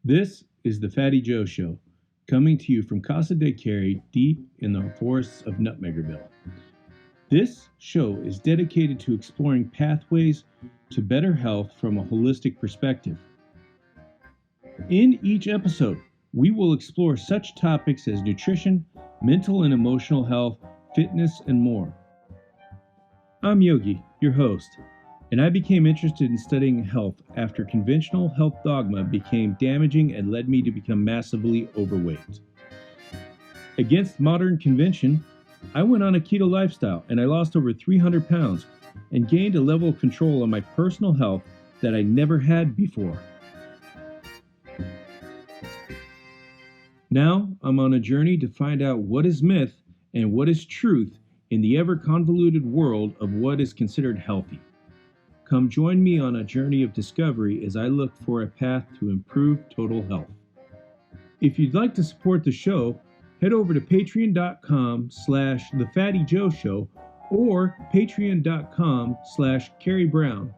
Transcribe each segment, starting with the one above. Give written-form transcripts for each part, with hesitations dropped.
This is the Fatty Joe Show, coming to you from Casa de Carrie, deep in the forests of Nutmeggerville. This show is dedicated to exploring pathways to better health from a holistic perspective. In each episode, we will explore such topics as nutrition, mental and emotional health, fitness, and more. I'm Yogi, your host, and I became interested in studying health after conventional health dogma became damaging and led me to become massively overweight. Against modern convention, I went on a keto lifestyle and I lost over 300 pounds and gained a level of control on my personal health that I never had before. Now I'm on a journey to find out what is myth and what is truth in the ever convoluted world of what is considered healthy. Come join me on a journey of discovery as I look for a path to improve total health. If you'd like to support the show, head over to patreon.com/thefattyjoeshow or patreon.com/carriebrown.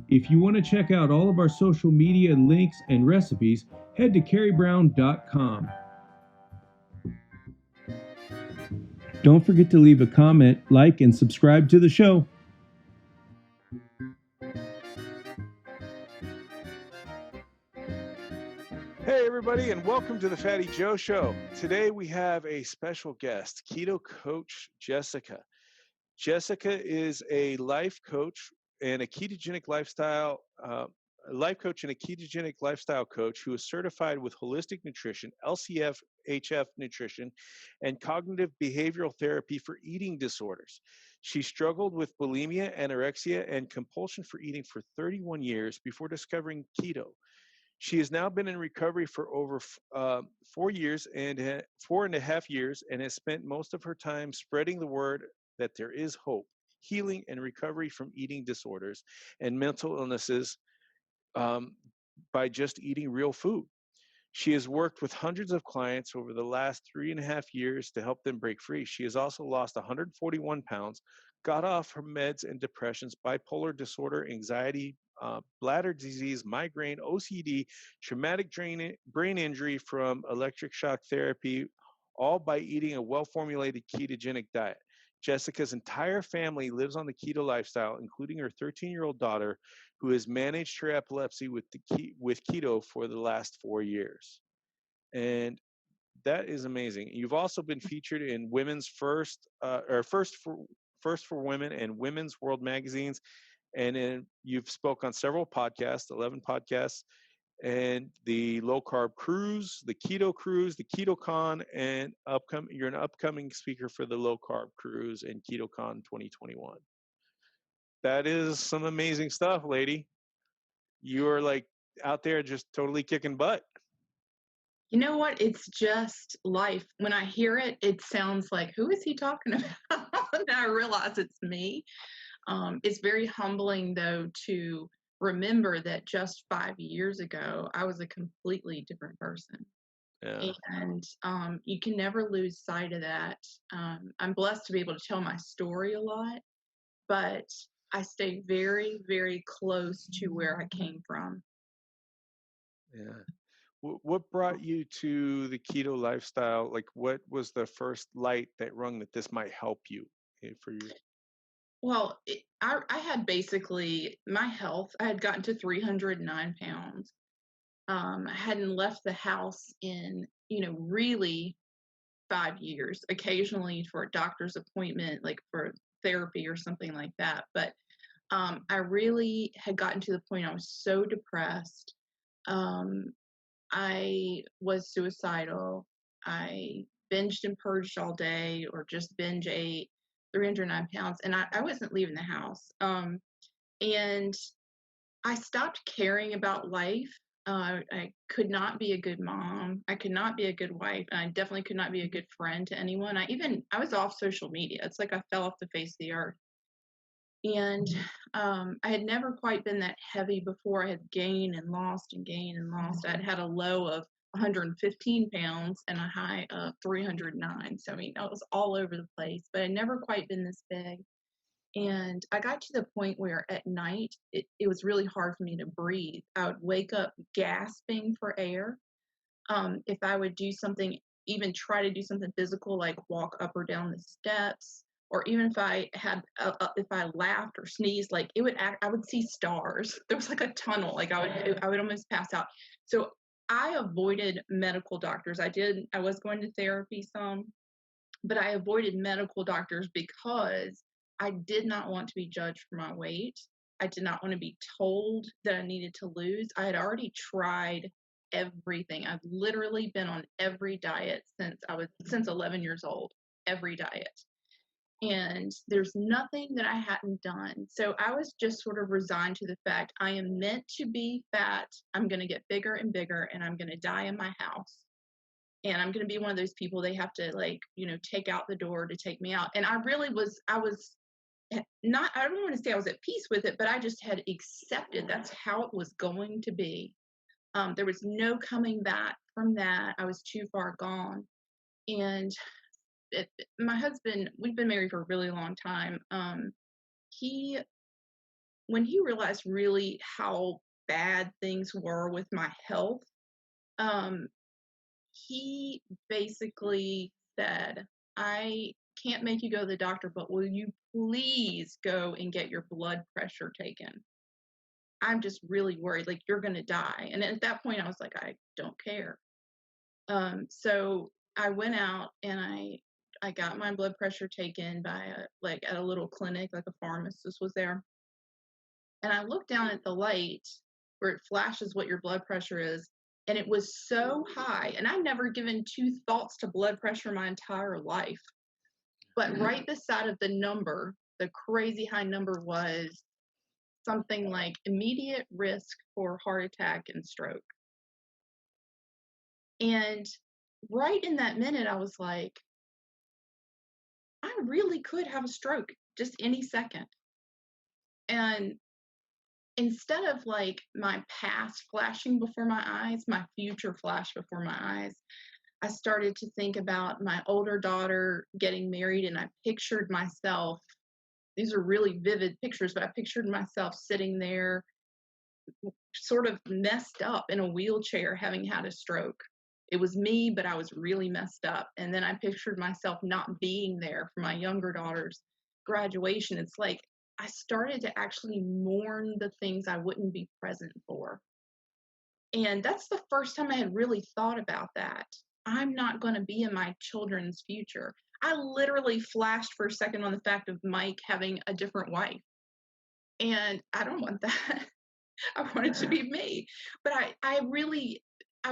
If you want to check out all of our social media links and recipes, head to carriebrown.com. Don't forget to leave a comment, like, and subscribe to the show. Hey everybody, and welcome to the Fatty Joe Show. Today we have a special guest, keto coach Jessyca. Jessyca is a life coach and a ketogenic lifestyle coach who is certified with holistic nutrition, LCF HF nutrition, and cognitive behavioral therapy for eating disorders. She struggled with bulimia, anorexia, and compulsion for eating for 31 years before discovering keto. She has now been in recovery for over 4 years and 4.5 years, and has spent most of her time spreading the word that there is hope, healing, and recovery from eating disorders and mental illnesses by just eating real food. She has worked with hundreds of clients over the last 3.5 years to help them break free. She has also lost 141 pounds, got off her meds and depressions, bipolar disorder, anxiety, bladder disease, migraine, OCD, traumatic brain injury from electric shock therapy, all by eating a well-formulated ketogenic diet. Jessyca's entire family lives on the keto lifestyle, including her 13-year-old daughter, who has managed her epilepsy with keto for the last 4 years. And that is amazing. You've also been featured in Women's First for Women and Women's World magazines, and you've spoke on several podcasts, 11 podcasts, and the Low Carb Cruise, the Keto Cruise, the KetoCon, and you're an upcoming speaker for the Low Carb Cruise and KetoCon 2021. That is some amazing stuff, lady. You are like out there just totally kicking butt. You know what? It's just life. When I hear it, it sounds like, who is he talking about? And I realize it's me. It's very humbling, though, to remember that just 5 years ago, I was a completely different person. Yeah. And you can never lose sight of that. I'm blessed to be able to tell my story a lot, but I stay very, very close to where I came from. Yeah. What brought you to the keto lifestyle? Like, what was the first light that rung that this might help you for you? Well, I had basically my health. I had gotten to 309 pounds. I hadn't left the house in, really 5 years, occasionally for a doctor's appointment, like for therapy or something like that. But I really had gotten to the point I was so depressed. I was suicidal. I binged and purged all day or just binge ate 309 pounds. And I wasn't leaving the house. And I stopped caring about life. I could not be a good mom. I could not be a good wife. And I definitely could not be a good friend to anyone. I was off social media. It's like I fell off the face of the earth. And I had never quite been that heavy before. I had gained and lost and gained and lost. I'd had a low of 115 pounds and a high of 309. So, I was all over the place, but I'd never quite been this big. And I got to the point where at night, it was really hard for me to breathe. I would wake up gasping for air. If I would do something, even try to do something physical, like walk up or down the steps, or even if I had, if I laughed or sneezed, like I would see stars. There was like a tunnel, like I would almost pass out. So I avoided medical doctors. I was going to therapy some, but I avoided medical doctors because I did not want to be judged for my weight. I did not want to be told that I needed to lose. I had already tried everything. I've literally been on every diet since 11 years old, every diet. And there's nothing that I hadn't done. So I was just sort of resigned to the fact I am meant to be fat. I'm going to get bigger and bigger, and I'm going to die in my house. And I'm going to be one of those people they have to, like, take out the door to take me out. And I was not, I don't want to say I was at peace with it, but I just had accepted that's how it was going to be. There was no coming back from that. I was too far gone. And my husband, we've been married for a really long time. When he realized really how bad things were with my health, he basically said, I can't make you go to the doctor, but will you please go and get your blood pressure taken? I'm just really worried, like, you're going to die. And at that point, I was like, I don't care. So I went out and I got my blood pressure taken at a little clinic, like a pharmacist was there. And I looked down at the light where it flashes what your blood pressure is, and it was so high. And I've never given two thoughts to blood pressure my entire life. But right beside of the number, the crazy high number was something like immediate risk for heart attack and stroke. And right in that minute, I was like, I really could have a stroke just any second. And instead of like my past flashing before my eyes, my future flashed before my eyes. I started to think about my older daughter getting married, and I pictured myself. These are really vivid pictures, but I pictured myself sitting there sort of messed up in a wheelchair having had a stroke. It was me, but I was really messed up. And then I pictured myself not being there for my younger daughter's graduation. It's like I started to actually mourn the things I wouldn't be present for. And that's the first time I had really thought about that. I'm not going to be in my children's future. I literally flashed for a second on the fact of Mike having a different wife. And I don't want that. I want it to be me. But I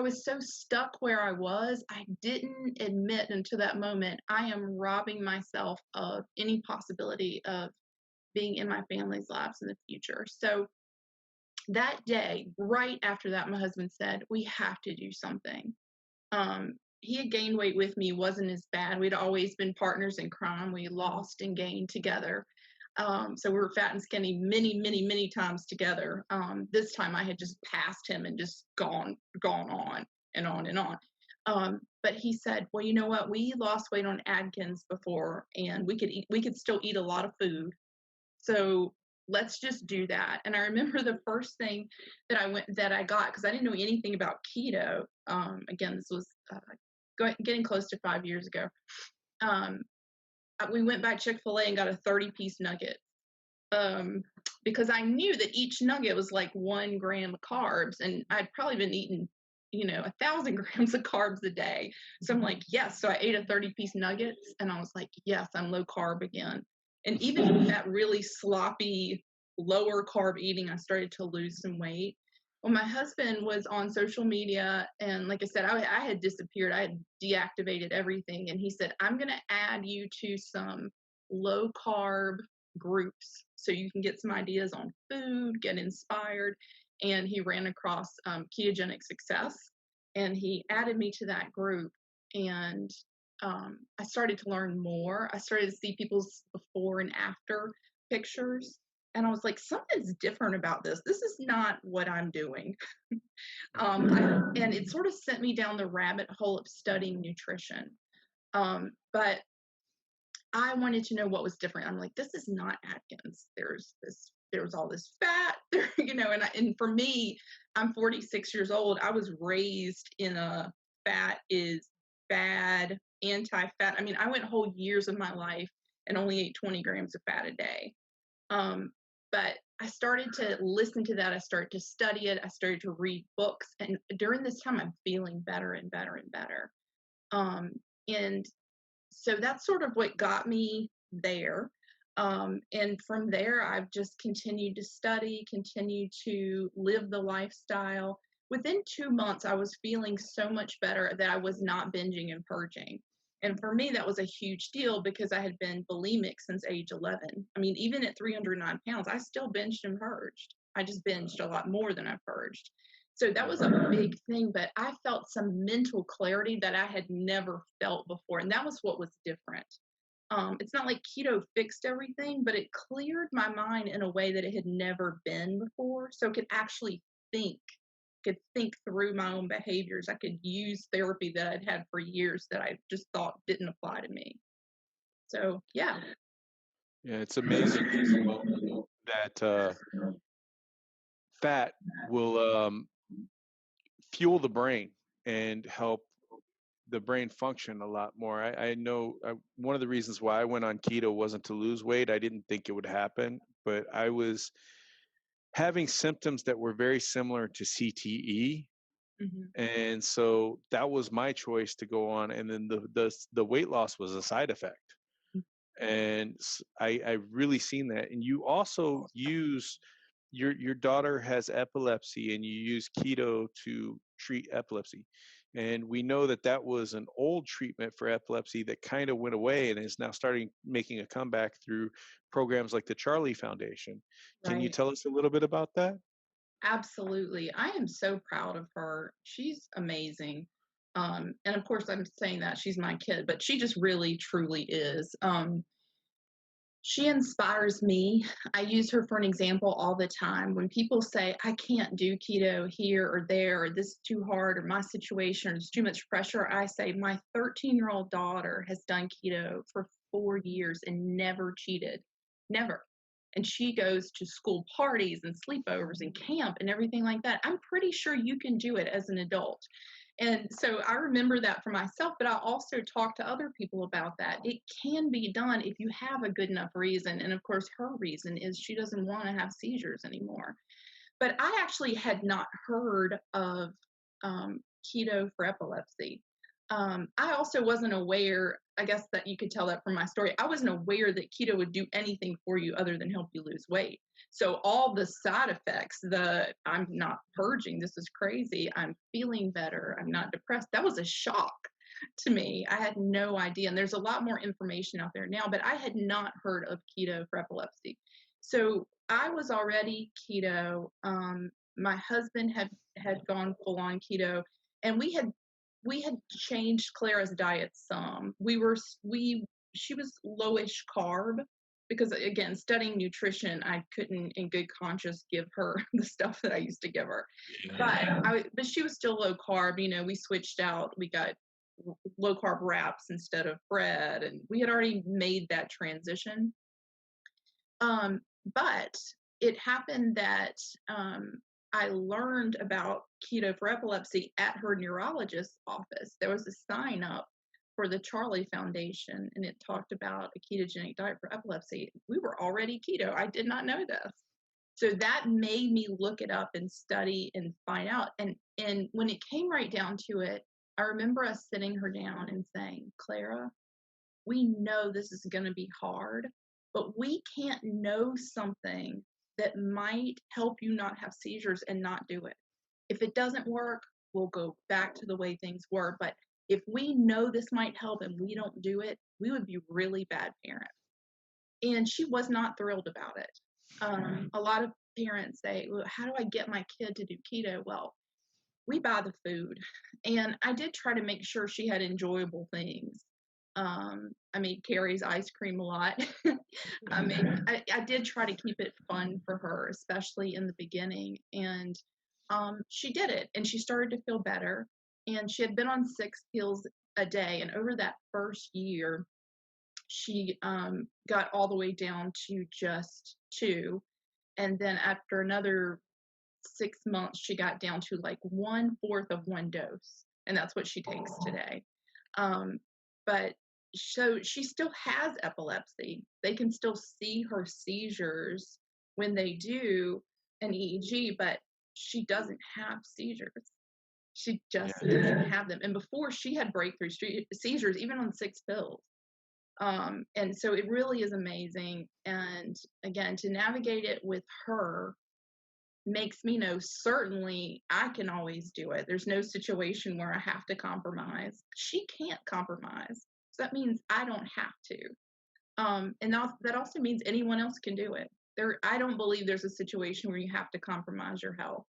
was so stuck where I was, I didn't admit until that moment, I am robbing myself of any possibility of being in my family's lives in the future. So that day, right after that, my husband said, we have to do something. He had gained weight with me, wasn't as bad. We'd always been partners in crime. We lost and gained together. So we were fat and skinny many, many, many times together. This time I had just passed him and just gone on and on and on. But he said, well, you know what? We lost weight on Atkins before, and we could still eat a lot of food. So let's just do that. And I remember the first thing that I got, because I didn't know anything about keto. Again, this was getting close to 5 years ago. We went by Chick-fil-A and got a 30-piece nugget, because I knew that each nugget was like 1 gram of carbs, and I'd probably been eating 1,000 grams of carbs a day. So I'm like, yes. So I ate a 30-piece nuggets, and I was like, yes, I'm low carb again. And even with that really sloppy lower carb eating, I started to lose some weight. Well, my husband was on social media, and like I said, I had disappeared. I had deactivated everything. And he said, I'm going to add you to some low carb groups so you can get some ideas on food, get inspired. And he ran across Ketogenic Success, and he added me to that group. And I started to learn more. I started to see people's before and after pictures. And I was like, something's different about this. This is not what I'm doing. And it sort of sent me down the rabbit hole of studying nutrition. But I wanted to know what was different. I'm like, this is not Atkins. There's all this fat, and for me, I'm 46 years old. I was raised in a fat is bad, anti-fat. I mean, I went whole years of my life and only ate 20 grams of fat a day. But I started to listen to that. I started to study it. I started to read books. And during this time, I'm feeling better and better and better. And so that's sort of what got me there. And from there, I've just continued to study, continued to live the lifestyle. Within 2 months, I was feeling so much better that I was not binging and purging. And for me, that was a huge deal because I had been bulimic since age 11. I mean, even at 309 pounds, I still binged and purged. I just binged a lot more than I purged. So that was a big thing, but I felt some mental clarity that I had never felt before. And that was what was different. It's not like keto fixed everything, but it cleared my mind in a way that it had never been before. So I could actually could think through my own behaviors. I could use therapy that I'd had for years that I just thought didn't apply to me. So yeah. Yeah, it's amazing that fat will fuel the brain and help the brain function a lot more. I know one of the reasons why I went on keto wasn't to lose weight. I didn't think it would happen, but I was having symptoms that were very similar to CTE. Mm-hmm. And so that was my choice to go on. And then the weight loss was a side effect. And I really seen that. And you also use your daughter has epilepsy, and you use keto to treat epilepsy. And we know that that was an old treatment for epilepsy that kind of went away and is now starting making a comeback through programs like the Charlie Foundation. Can you Right. tell us a little bit about that? Absolutely. I am so proud of her. She's amazing. And of course, I'm saying that she's my kid, but she just really, truly is. She inspires me. I use her for an example all the time. When people say, I can't do keto here or there, or this is too hard, or my situation, or there's too much pressure, I say, my 13-year-old daughter has done keto for 4 years and never cheated. Never. And she goes to school parties and sleepovers and camp and everything like that. I'm pretty sure you can do it as an adult. And so I remember that for myself, but I also talk to other people about that. It can be done if you have a good enough reason. And of course, her reason is she doesn't want to have seizures anymore. But I actually had not heard of keto for epilepsy. I also wasn't aware, I guess that you could tell that from my story. I wasn't aware that keto would do anything for you other than help you lose weight. So all the side effects, I'm not purging, this is crazy, I'm feeling better, I'm not depressed, that was a shock to me. I had no idea. And there's a lot more information out there now, but I had not heard of keto for epilepsy. So I was already keto. My husband had gone full on keto, and we had changed Clara's diet some. She was lowish carb because, again, studying nutrition, I couldn't in good conscience give her the stuff that I used to give her. But she was still low carb. We switched out. We got low carb wraps instead of bread, and we had already made that transition. But it happened that I learned about keto for epilepsy at her neurologist's office. There was a sign up for the Charlie Foundation, and it talked about a ketogenic diet for epilepsy. We were already keto. I did not know this. So that made me look it up and study and find out. And when it came right down to it, I remember us sitting her down and saying, Clara, we know this is going to be hard, but we can't know something that might help you not have seizures and not do it. If it doesn't work, we'll go back to the way things were. But if we know this might help and we don't do it, we would be really bad parents. And she was not thrilled about it. A lot of parents say, well, how do I get my kid to do keto? Well, we buy the food. And I did try to make sure she had enjoyable things. I made Carrie's ice cream a lot. I did try to keep it fun for her, especially in the beginning. And she did it, and she started to feel better. And she had been on 6 pills a day. And over that first year, she got all the way down to just 2. And then after another 6 months, she got down to like 1/4 of 1 dose. And that's what she takes today. But so she still has epilepsy. They can still see her seizures when they do an EEG, but she doesn't have seizures. She just doesn't have them. And before, she had breakthrough seizures, even on 6 pills. And so it really is amazing. And again, to navigate it with her makes me know certainly I can always do it. There's no situation where I have to compromise. She can't compromise. So that means I don't have to. And that also means anyone else can do it. I don't believe there's a situation where you have to compromise your health.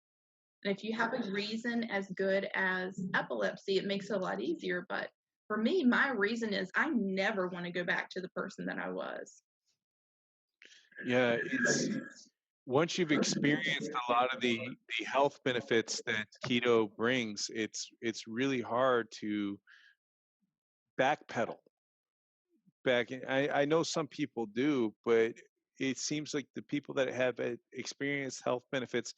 And if you have a reason as good as epilepsy, it makes it a lot easier. But for me, my reason is I never want to go back to the person that I was. Yeah, it's once you've experienced a lot of the health benefits that keto brings, it's really hard to backpedal back. I know some people do, but it seems like the people that have experienced health benefits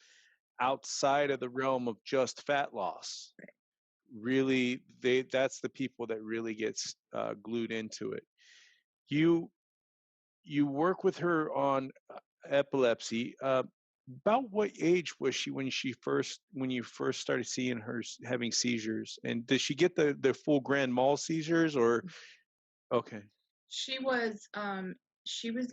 outside of the realm of just fat loss, really, that's the people that really gets glued into it. You work with her on epilepsy. About what age was she when you first started seeing her having seizures? And did she get the full grand mal seizures or? Okay. She was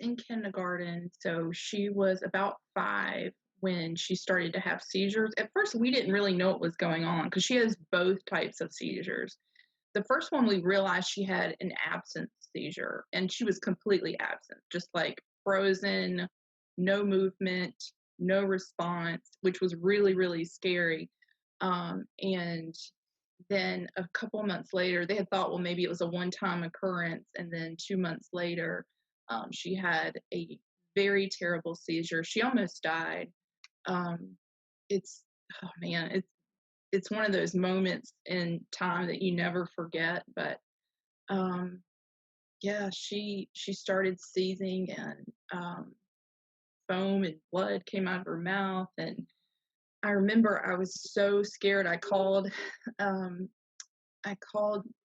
in kindergarten, so she was about 5 when she started to have seizures. At first, we didn't really know what was going on because she has both types of seizures. The first one, we realized she had an absent seizure, and she was completely absent, just like frozen, no movement, no response, which was really, really scary. And then a couple of months later, they had thought, well, maybe it was a one-time occurrence. And then 2 months later, she had a very terrible seizure. She almost died. It's, oh man, it's one of those moments in time that you never forget. But yeah, she started seizing, and foam and blood came out of her mouth. And I remember I was so scared. I called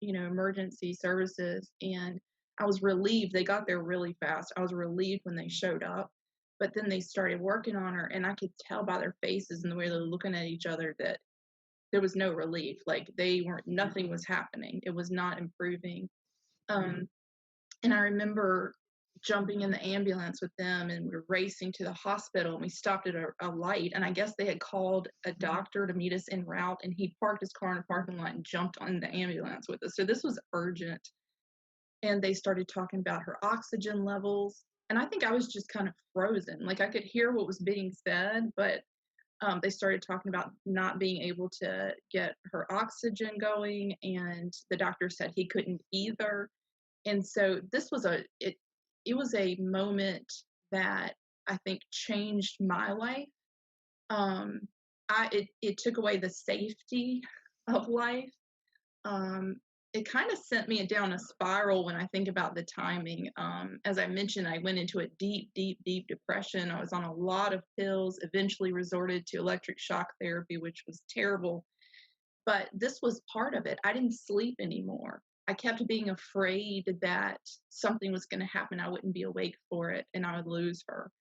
emergency services, and I was relieved. They got there really fast. I was relieved when they showed up, but then they started working on her, and I could tell by their faces and the way they were looking at each other that there was no relief. Like nothing was happening. It was not improving. And I remember jumping in the ambulance with them, and we were racing to the hospital, and we stopped at a light, and I guess they had called a doctor to meet us en route, and he parked his car in a parking lot and jumped on the ambulance with us. So this was urgent. And they started talking about her oxygen levels, and I think I was just kind of frozen. Like I could hear what was being said, but they started talking about not being able to get her oxygen going, and the doctor said he couldn't either. And so this was it was a moment that I think changed my life. It took away the safety of life. It kind of sent me down a spiral when I think about the timing. As I mentioned, I went into a deep, deep, deep depression. I was on a lot of pills, eventually resorted to electric shock therapy, which was terrible. But this was part of it. I didn't sleep anymore. I kept being afraid that something was going to happen. I wouldn't be awake for it and I would lose her.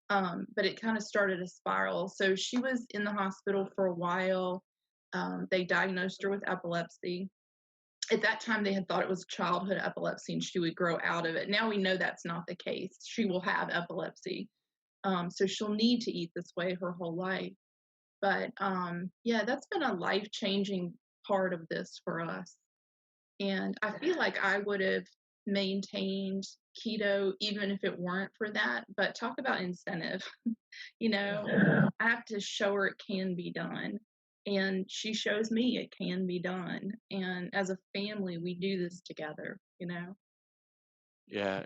But it kind of started a spiral. So she was in the hospital for a while. They diagnosed her with epilepsy. At that time, they had thought it was childhood epilepsy and she would grow out of it. Now we know that's not the case. She will have epilepsy. So she'll need to eat this way her whole life. But yeah, that's been a life-changing part of this for us. And I feel like I would have maintained keto even if it weren't for that. But talk about incentive. I have to show her it can be done. And she shows me it can be done. And as a family, we do this together. Yeah,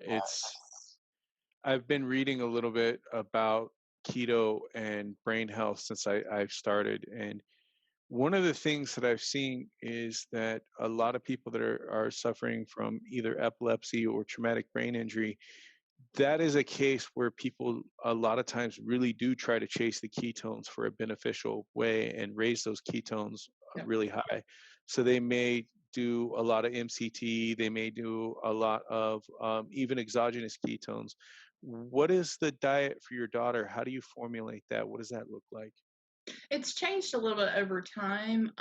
I've been reading a little bit about keto and brain health since I've started, and One of the things that I've seen is that a lot of people that are suffering from either epilepsy or traumatic brain injury, that is a case where people a lot of times really do try to chase the ketones for a beneficial way and raise those ketones Yep. really high. So they may do a lot of MCT, they may do a lot of even exogenous ketones. What is the diet for your daughter? How do you formulate that? What does that look like? It's changed a little bit over time.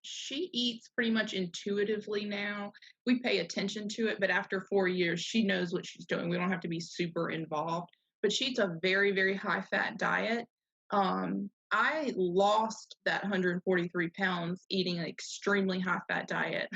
She eats pretty much intuitively now. We pay attention to it, but after 4 years, she knows what she's doing. We don't have to be super involved. But she eats a very, very high fat diet. I lost that 143 pounds eating an extremely high fat diet,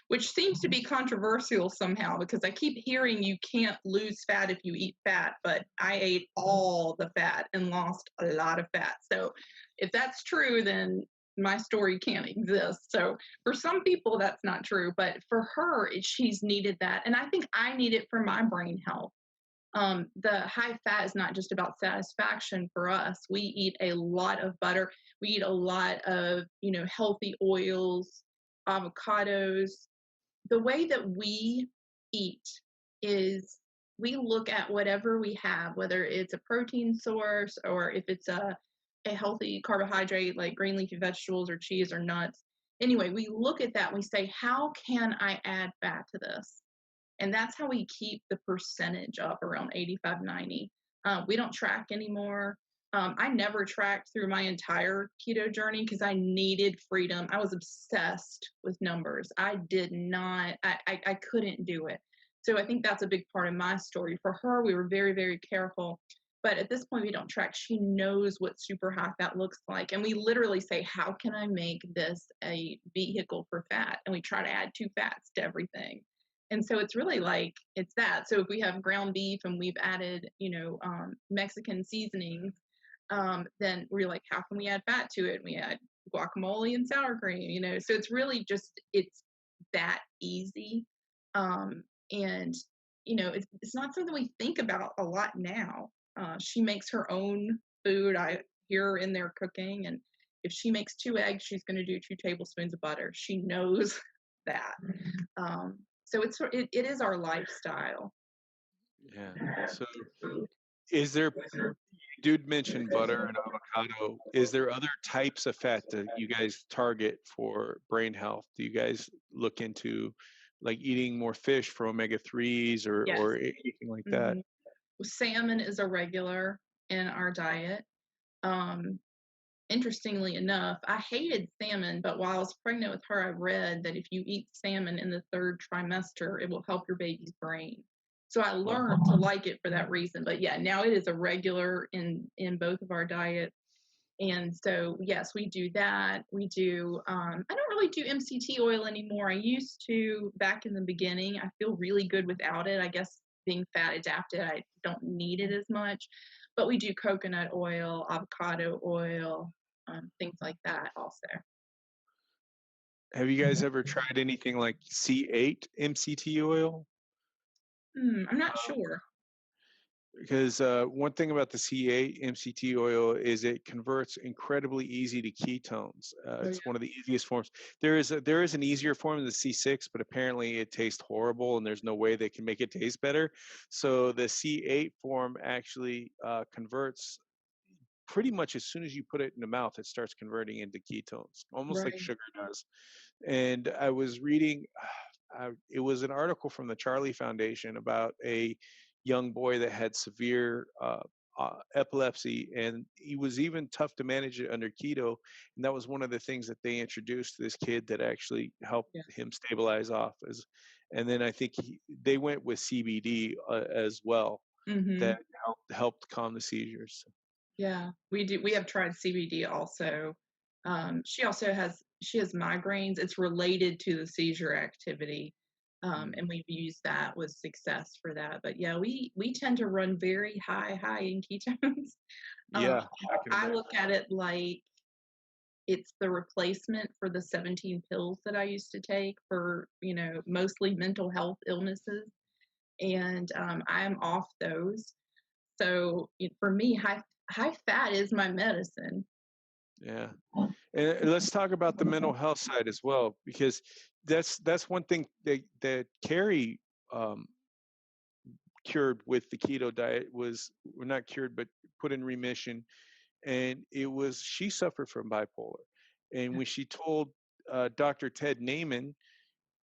which seems to be controversial somehow because I keep hearing you can't lose fat if you eat fat, but I ate all the fat and lost a lot of fat. So if that's true, then my story can't exist. So for some people, that's not true, but for her, she's needed that. And I think I need it for my brain health. The high fat is not just about satisfaction for us. We eat a lot of butter. We eat a lot of, healthy oils, avocados. The way that we eat is we look at whatever we have, whether it's a protein source or if it's a healthy carbohydrate like green leafy vegetables or cheese or nuts. Anyway, we look at that and we say, how can I add fat to this? And that's how we keep the percentage up around 85, 90. We don't track anymore. I never tracked through my entire keto journey because I needed freedom. I was obsessed with numbers. I did not, I couldn't do it. So I think that's a big part of my story. For her, we were very, very careful. But at this point, we don't track. She knows what super high fat looks like. And we literally say, how can I make this a vehicle for fat? And we try to add 2 fats to everything. And so it's really like, it's that. So if we have ground beef and we've added, Mexican seasonings, then we're like, how can we add fat to it? And we add guacamole and sour cream, so it's really just, it's that easy. And, it's not something we think about a lot now. She makes her own food. I hear her in there cooking. And if she makes 2 eggs, she's going to do 2 tablespoons of butter. She knows that. So it is our lifestyle. Yeah. So is there, you did mention butter and avocado. Is there other types of fat that you guys target for brain health? Do you guys look into like eating more fish for omega-3s Yes. or anything like that? Salmon is a regular in our diet. Interestingly enough, I hated salmon, but while I was pregnant with her, I read that if you eat salmon in the 3rd trimester, it will help your baby's brain. So I learned to like it for that reason. But yeah, now it is a regular in both of our diets. And so, yes, we do that. We do, I don't really do MCT oil anymore. I used to back in the beginning. I feel really good without it. I guess being fat adapted, I don't need it as much. But we do coconut oil, avocado oil, things like that also. Have you guys ever tried anything like C8 MCT oil? I'm not sure. Because one thing about the C8 MCT oil is it converts incredibly easy to ketones. It's one of the easiest forms. There is an easier form, the C6, but apparently it tastes horrible, and there's no way they can make it taste better. So the C8 form actually converts pretty much as soon as you put it in the mouth. It starts converting into ketones, almost like Right. sugar does. And I was reading, it was an article from the Charlie Foundation about a young boy that had severe epilepsy, and he was even tough to manage it under keto. And that was one of the things that they introduced to this kid that actually helped Yeah. him stabilize off. And then I think they went with CBD as well, that helped calm the seizures. Yeah, we do. We have tried CBD also. She has migraines. It's related to the seizure activity. And we've used that with success for that. But yeah, we tend to run very high in ketones. Yeah, I look at it like it's the replacement for the 17 pills that I used to take for, mostly mental health illnesses. And I'm off those. So for me, high fat is my medicine. Yeah. And let's talk about the mental health side as well, because that's one thing that Carrie um, cured with the keto diet was, well, not cured, but put in remission. And it was, she suffered from bipolar. And when she told Dr. Ted Naiman,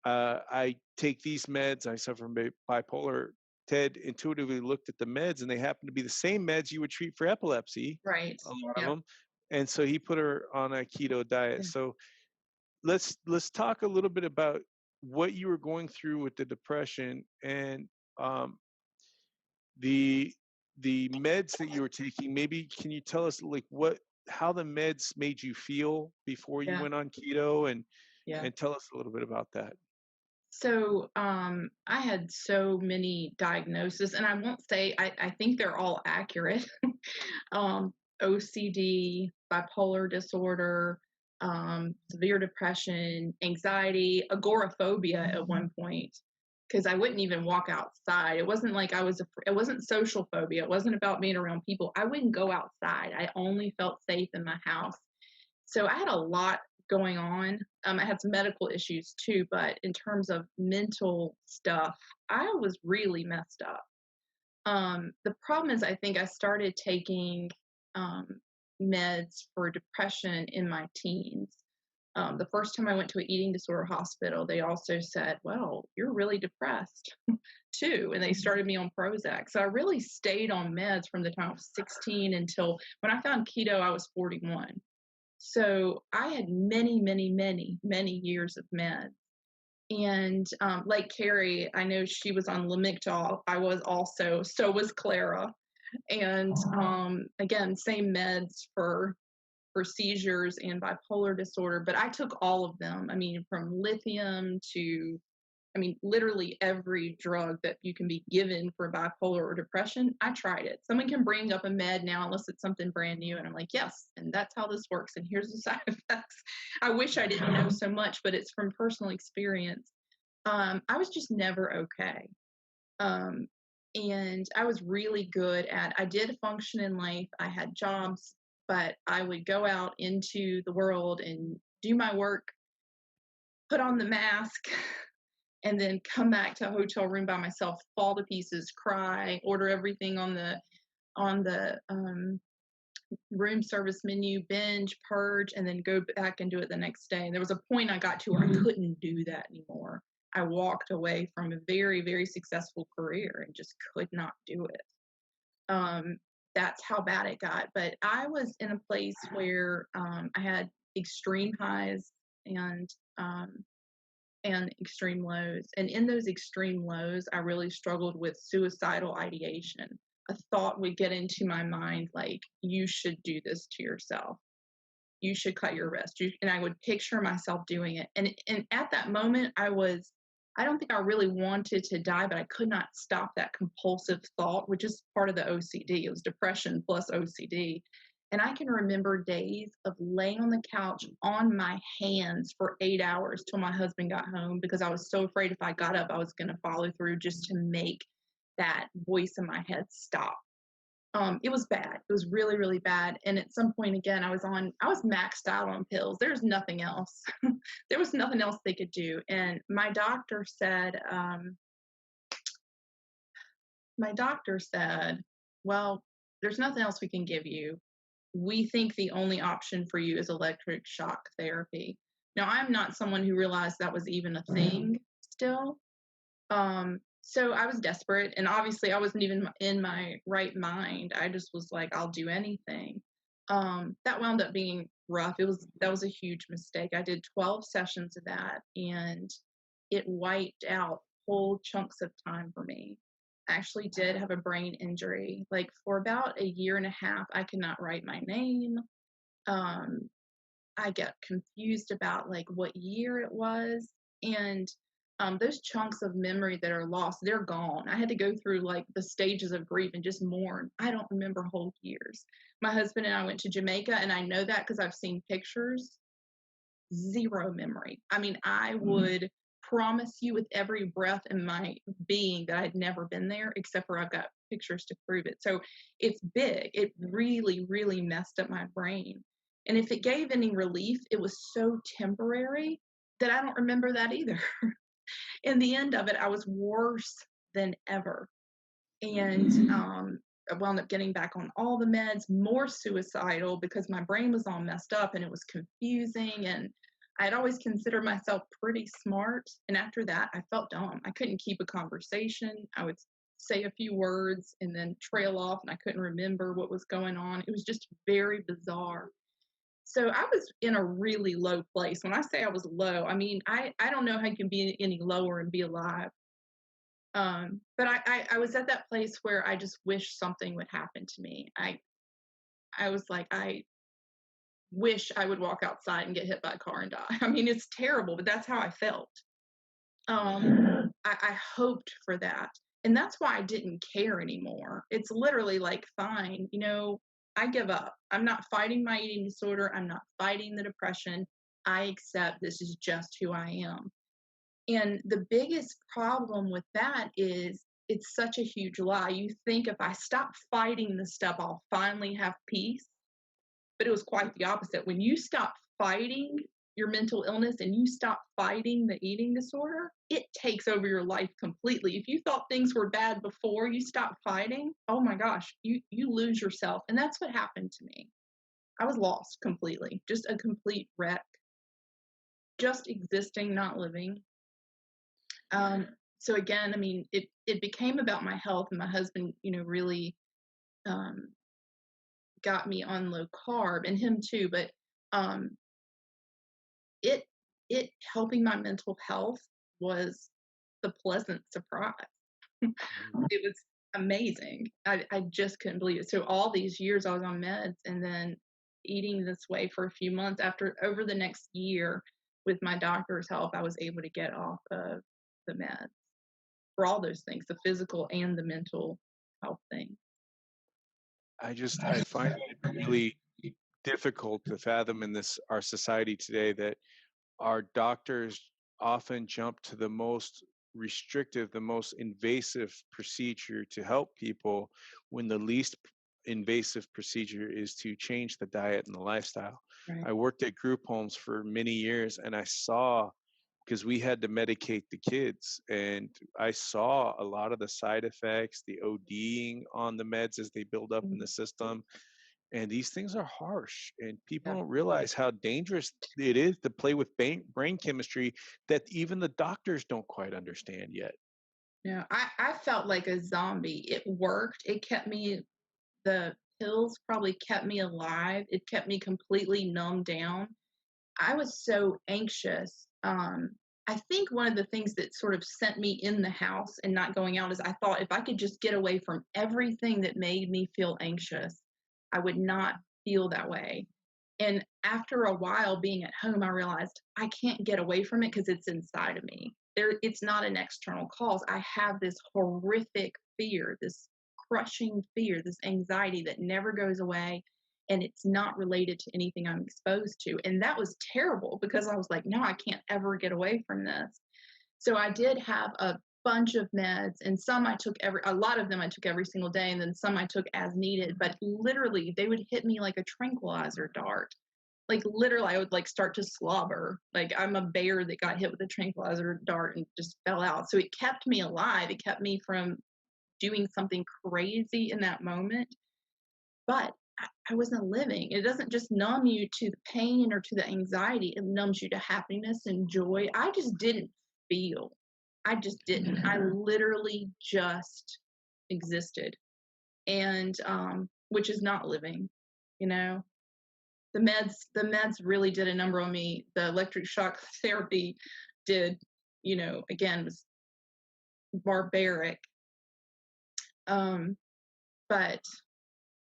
I take these meds, I suffer from bipolar, Ted intuitively looked at the meds, and they happen to be the same meds you would treat for epilepsy, Right. a lot of Yep. them. And so he put her on a keto diet. Yeah. So let's talk a little bit about what you were going through with the depression, and um, the the meds that you were taking. Maybe can you tell us like how the meds made you feel before you Yeah. went on keto, Yeah. and tell us a little bit about that. So I had so many diagnoses, and I won't say I think they're all accurate. um, OCD, bipolar disorder, severe depression, anxiety, agoraphobia at one point, because I wouldn't even walk outside. It wasn't like it wasn't social phobia. It wasn't about being around people. I wouldn't go outside. I only felt safe in my house. So I had a lot going on. I had some medical issues too, but in terms of mental stuff, I was really messed up. The problem is, I think I started taking um, meds for depression in my teens. The first time I went to an eating disorder hospital, they also said, well, you're really depressed too. And they started me on Prozac. So I really stayed on meds from the time I was 16 until when I found keto, I was 41. So I had many, many, many, many years of meds. And like Carrie, I know she was on Mct Oil. I was also, so was Clara. And again, same meds for seizures and bipolar disorder, but I took all of them. I mean, from lithium to, I mean, literally every drug that you can be given for bipolar or depression, I tried it. Someone can bring up a med now unless it's something brand new, and I'm like, yes, and that's how this works, and here's the side effects. I wish I didn't know so much, but it's from personal experience. I was just never okay. Um, and I was really good I did function in life. I had jobs, but I would go out into the world and do my work, put on the mask, and then come back to a hotel room by myself, fall to pieces, cry, order everything on the room service menu, binge, purge, and then go back and do it the next day. And there was a point I got to where I couldn't do that anymore. I walked away from a very, very successful career and just could not do it. That's how bad it got. But I was in a place where I had extreme highs and extreme lows. And in those extreme lows, I really struggled with suicidal ideation. A thought would get into my mind like, you should do this to yourself. You should cut your wrist. And I would picture myself doing it. And at that moment, I don't think I really wanted to die, but I could not stop that compulsive thought, which is part of the OCD. It was depression plus OCD. And I can remember days of laying on the couch on my hands for 8 hours till my husband got home, because I was so afraid if I got up, I was going to follow through, just to make that voice in my head stop. It was bad. It was really, really bad. And at some point, again, I was maxed out on pills. There's nothing else. There was nothing else they could do. And my doctor said, well, there's nothing else we can give you. We think the only option for you is electric shock therapy. Now, I'm not someone who realized that was even a thing still. So I was desperate, and obviously I wasn't even in my right mind. I just was like, I'll do anything. That wound up being rough. That was a huge mistake. I did 12 sessions of that, and it wiped out whole chunks of time for me. I actually did have a brain injury. Like for about a year and a half, I could not write my name. I get confused about like what year it was, and those chunks of memory that are lost, they're gone. I had to go through like the stages of grief and just mourn. I don't remember whole years. My husband and I went to Jamaica, and I know that because I've seen pictures. Zero memory. I mean, I would promise you with every breath in my being that I'd never been there, except for I've got pictures to prove it. So it's big. It really, really messed up my brain. And if it gave any relief, it was so temporary that I don't remember that either. In the end of it, I was worse than ever. And I wound up getting back on all the meds, more suicidal because my brain was all messed up and it was confusing. And I'd always considered myself pretty smart. And after that, I felt dumb. I couldn't keep a conversation. I would say a few words and then trail off, and I couldn't remember what was going on. It was just very bizarre. So I was in a really low place. When I say I was low, I mean, I don't know how you can be any lower and be alive. But I was at that place where I just wish something would happen to me. I was like, I wish I would walk outside and get hit by a car and die. I mean, it's terrible, but that's how I felt. I hoped for that. And that's why I didn't care anymore. It's literally like, fine, you know, I give up. I'm not fighting my eating disorder. I'm not fighting the depression. I accept this is just who I am. And the biggest problem with that is it's such a huge lie. You think if I stop fighting this stuff, I'll finally have peace. But it was quite the opposite. When you stop fighting your mental illness and you stop fighting the eating disorder, it takes over your life completely. If you thought things were bad before you stop fighting, oh my gosh, you lose yourself. And that's what happened to me. I was lost completely, just a complete wreck, just existing, not living. So again, I mean, it became about my health, and my husband, you know, really got me on low carb, and him too. But it helping my mental health was the pleasant surprise. It was amazing. I just couldn't believe it. So all these years I was on meds, and then eating this way for a few months. Over the next year, with my doctor's help, I was able to get off of the meds for all those things, the physical and the mental health thing. I find it really difficult to fathom in our society today that our doctors often jump to the most restrictive, the most invasive procedure to help people, when the least invasive procedure is to change the diet and the lifestyle. Right. I worked at group homes for many years, and I saw, because we had to medicate the kids, and I saw a lot of the side effects, the ODing on the meds as they build up in the system. And these things are harsh, and people don't realize how dangerous it is to play with brain chemistry that even the doctors don't quite understand yet. Yeah, I felt like a zombie. It worked. It kept me, the pills probably kept me alive. It kept me completely numbed down. I was so anxious. I think one of the things that sort of sent me in the house and not going out is I thought if I could just get away from everything that made me feel anxious, I would not feel that way. And after a while being at home, I realized I can't get away from it because it's inside of me. It's not an external cause. I have this horrific fear, this crushing fear, this anxiety that never goes away, and it's not related to anything I'm exposed to. And that was terrible because I was like, no, I can't ever get away from this. So I did have a bunch of meds, and a lot of them I took every single day, and then some I took as needed. But literally, they would hit me like a tranquilizer dart. Like literally, I would like start to slobber. Like I'm a bear that got hit with a tranquilizer dart and just fell out. So it kept me alive. It kept me from doing something crazy in that moment. But I wasn't living. It doesn't just numb you to the pain or to the anxiety. It numbs you to happiness and joy. I just didn't feel. I just didn't. I literally just existed. And which is not living, you know. The meds really did a number on me. The electric shock therapy did, you know, again, was barbaric. But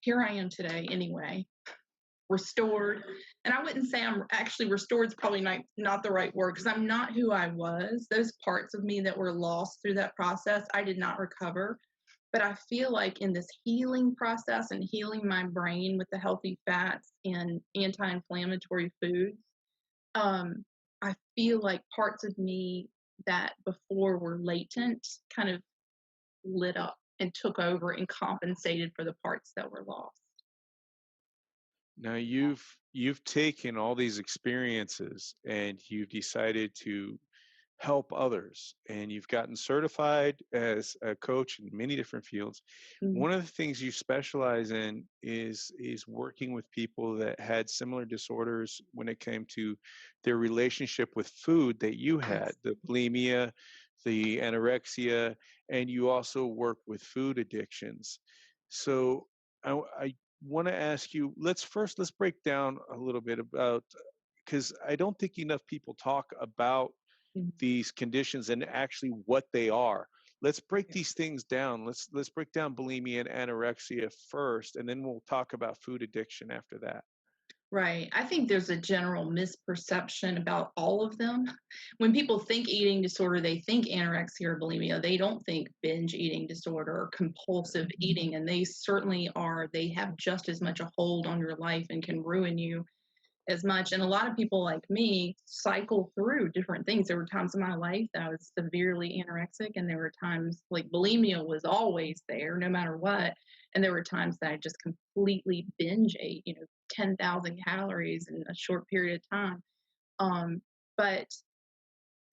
here I am today anyway, restored. And I wouldn't say I'm actually restored, is probably not the right word, because I'm not who I was. Those parts of me that were lost through that process, I did not recover. But I feel like in this healing process and healing my brain with the healthy fats and anti-inflammatory foods, I feel like parts of me that before were latent kind of lit up and took over and compensated for the parts that were lost. Now you've taken all these experiences and you've decided to help others, and you've gotten certified as a coach in many different fields. Mm. One of the things you specialize in is working with people that had similar disorders when it came to their relationship with food that you had, Yes. the bulimia, the anorexia, and you also work with food addictions. So I want to ask you, let's break down a little bit about, because I don't think enough people talk about Mm. these conditions and actually what they are. Let's break Yeah. these things down. Let's break down bulimia and anorexia first, and then we'll talk about food addiction after that. Right. I think there's a general misperception about all of them. When people think eating disorder, they think anorexia or bulimia. They don't think binge eating disorder or compulsive eating, and they certainly are. They have just as much a hold on your life and can ruin you as much. And a lot of people like me cycle through different things. There were times in my life that I was severely anorexic, and there were times like bulimia was always there, no matter what. And there were times that I just completely binge ate, 10,000 calories in a short period of time. But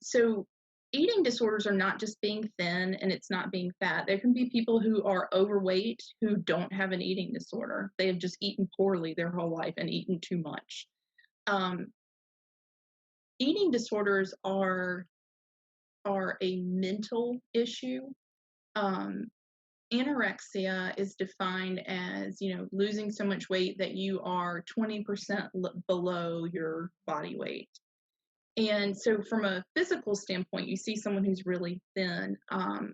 so eating disorders are not just being thin and it's not being fat. There can be people who are overweight who don't have an eating disorder. They have just eaten poorly their whole life and eaten too much. Um, Eating disorders are a mental issue. Um, Anorexia is defined as losing so much weight that you are 20% below your body weight. And so, from a physical standpoint, you see someone who's really thin.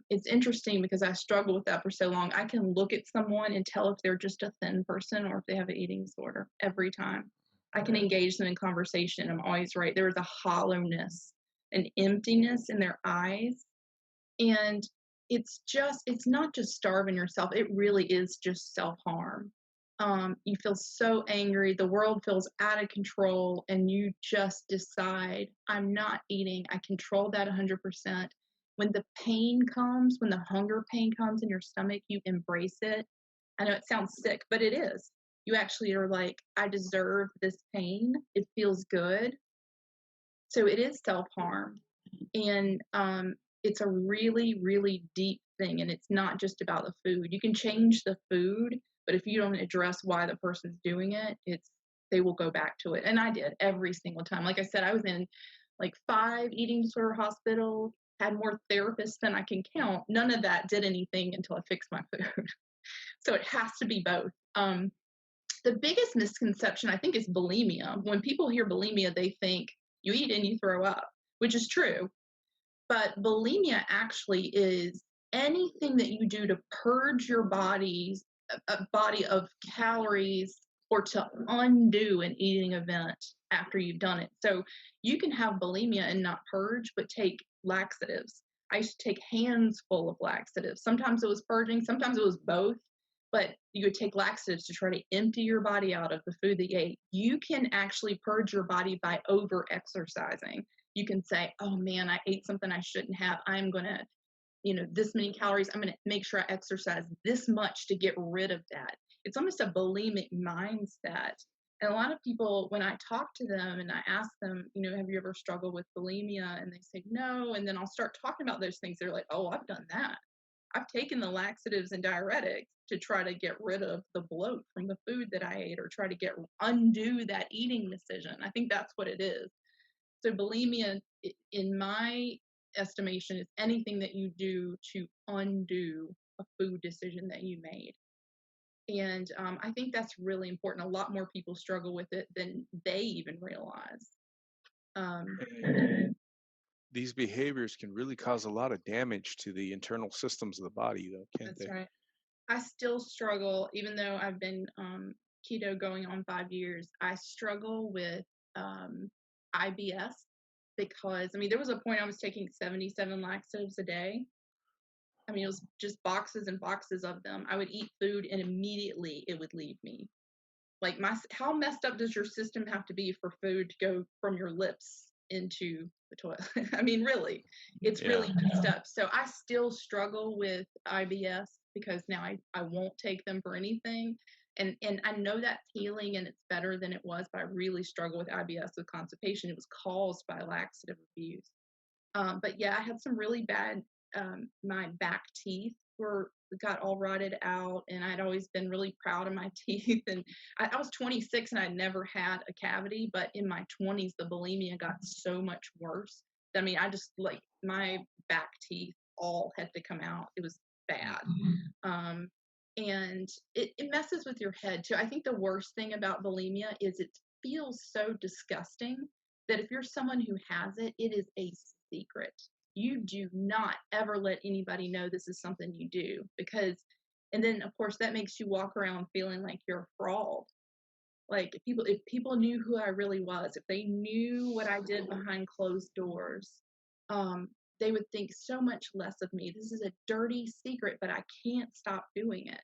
It's interesting because I struggled with that for so long. I can look at someone and tell if they're just a thin person or if they have an eating disorder every time. I can engage them in conversation. I'm always right. There is a hollowness, an emptiness in their eyes. And it's not just starving yourself. It really is just self harm. You feel so angry, the world feels out of control, and you just decide, I'm not eating. I control that 100%. When the pain comes, when the hunger pain comes in your stomach, you embrace it. I know it sounds sick, but it is. You actually are like, I deserve this pain. It feels good. So it is self harm. And it's a really, really deep thing. And it's not just about the food. You can change the food, but if you don't address why the person's doing it, they will go back to it. And I did every single time. Like I said, I was in like 5 eating disorder hospitals, had more therapists than I can count. None of that did anything until I fixed my food. So it has to be both. The biggest misconception, I think, is bulimia. When people hear bulimia, they think you eat and you throw up, which is true. But bulimia actually is anything that you do to purge your body of calories or to undo an eating event after you've done it. So you can have bulimia and not purge, but take laxatives. I used to take hands full of laxatives. Sometimes it was purging, sometimes it was both, but you would take laxatives to try to empty your body out of the food that you ate. You can actually purge your body by over exercising. You can say, oh man, I ate something I shouldn't have. I'm going to, this many calories. I'm going to make sure I exercise this much to get rid of that. It's almost a bulimic mindset. And a lot of people, when I talk to them and I ask them, have you ever struggled with bulimia? And they say, no. And then I'll start talking about those things. They're like, oh, I've done that. I've taken the laxatives and diuretics to try to get rid of the bloat from the food that I ate or try to undo that eating decision. I think that's what it is. So bulimia, in my estimation, is anything that you do to undo a food decision that you made. And I think that's really important. A lot more people struggle with it than they even realize. These behaviors can really cause a lot of damage to the internal systems of the body, though, can't That's they? right. I still struggle, even though I've been keto going on 5 years. I struggle with IBS because, there was a point I was taking 77 laxatives a day. It was just boxes and boxes of them. I would eat food and immediately it would leave me. Like, how messed up does your system have to be for food to go from your lips into the toilet? Really, it's really messed up. So I still struggle with IBS because now I won't take them for anything. And I know that's healing and it's better than it was, but I really struggle with IBS with constipation. It was caused by laxative abuse. But yeah, I had some really bad, my back teeth got all rotted out, and I'd always been really proud of my teeth. And I was 26 and I'd never had a cavity, but in my 20s, the bulimia got so much worse. I mean, I just like my back teeth all had to come out. It was bad. And it messes with your head too. I think the worst thing about bulimia is it feels so disgusting that if you're someone who has it, it is a secret. You do not ever let anybody know this is something you do, because, and then of course that makes you walk around feeling like you're a fraud. Like if people knew who I really was, if they knew what I did behind closed doors, they would think so much less of me. This is a dirty secret, but I can't stop doing it.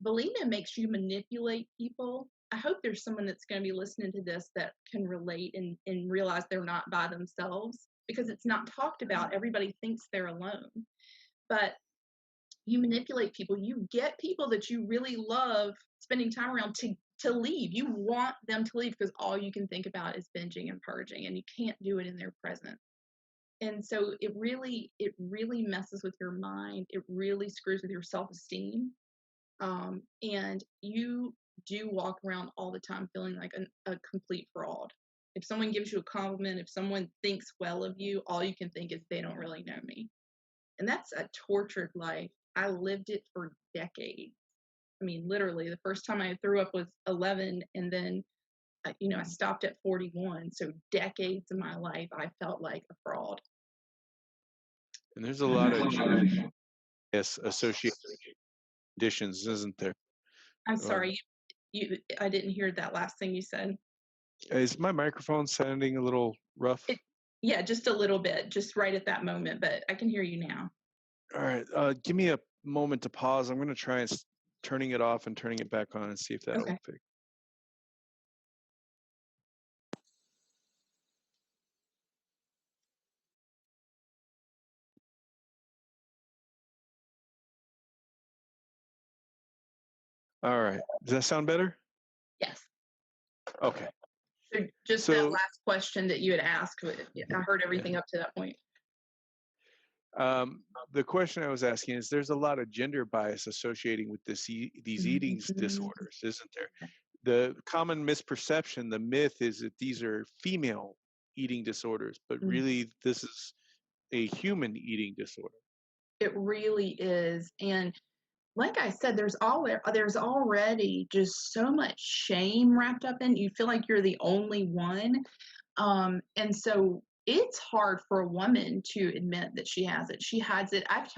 Bulimia makes you manipulate people. I hope there's someone that's going to be listening to this that can relate and realize they're not by themselves, because it's not talked about. Everybody thinks they're alone. But you manipulate people. You get people that you really love spending time around to leave. You want them to leave because all you can think about is binging and purging, and you can't do it in their presence. And so it really messes with your mind. It really screws with your self-esteem. And you do walk around all the time feeling like a complete fraud. If someone gives you a compliment, if someone thinks well of you, all you can think is they don't really know me. And that's a tortured life. I lived it for decades. I mean, literally, the first time I threw up was 11, and then, I stopped at 41. So decades of my life, I felt like a fraud. And there's a lot of associated conditions, isn't there? I'm sorry, I didn't hear that last thing you said. Is my microphone sounding a little rough? Yeah, just a little bit, just right at that moment, but I can hear you now. All right, give me a moment to pause. I'm going to try and turning it off and turning it back on and see if that'll fix. All right. Does that sound better? Yes. Okay. So just that last question that you had asked, I heard everything up to that point. The question I was asking is, there's a lot of gender bias associating with these eating disorders, isn't there? The common misperception, the myth is that these are female eating disorders, but really this is a human eating disorder. It really is. And like I said, there's already just so much shame wrapped up in it. You feel like you're the only one. And so it's hard for a woman to admit that she has it. She hides it. I've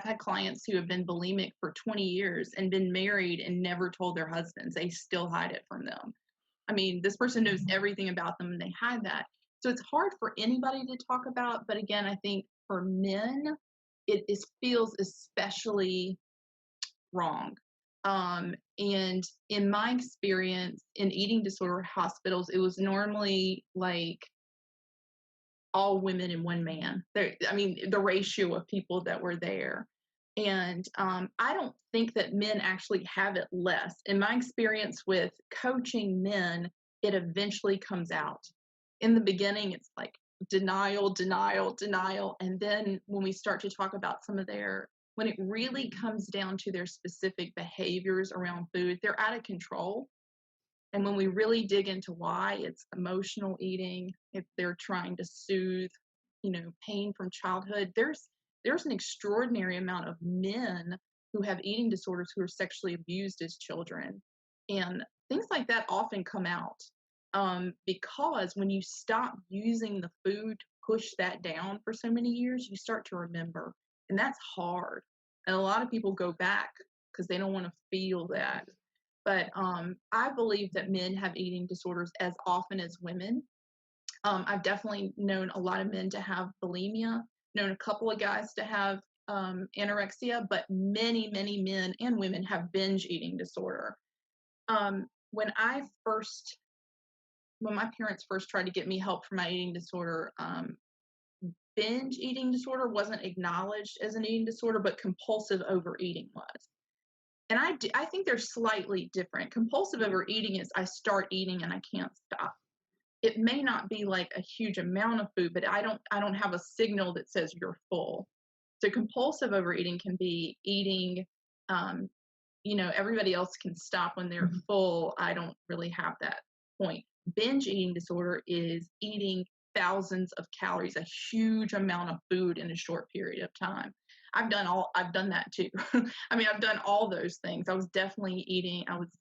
had clients who have been bulimic for 20 years and been married and never told their husbands. They still hide it from them. I mean, this person knows everything about them and they hide that. So it's hard for anybody to talk about. But again, I think for men, it feels especially wrong. And in my experience in eating disorder hospitals, it was normally like all women and one man. The ratio of people that were there. And I don't think that men actually have it less. In my experience with coaching men, it eventually comes out. In the beginning, it's like denial, denial, denial. And then when we start to talk about when it really comes down to their specific behaviors around food, they're out of control. And when we really dig into why, it's emotional eating, if they're trying to soothe, pain from childhood, there's an extraordinary amount of men who have eating disorders who are sexually abused as children. And things like that often come out because when you stop using the food to push that down for so many years, you start to remember. And that's hard. And a lot of people go back because they don't want to feel that. But I believe that men have eating disorders as often as women. I've definitely known a lot of men to have bulimia, known a couple of guys to have anorexia, but many, many men and women have binge eating disorder. When my parents first tried to get me help for my eating disorder, binge eating disorder wasn't acknowledged as an eating disorder, but compulsive overeating was. And I think they're slightly different. Compulsive overeating is I start eating and I can't stop. It may not be like a huge amount of food, but I don't have a signal that says you're full. So compulsive overeating can be eating, everybody else can stop when they're full. I don't really have that point. Binge eating disorder is eating thousands of calories, a huge amount of food in a short period of time. I've done that too. I mean, I've done all those things. I was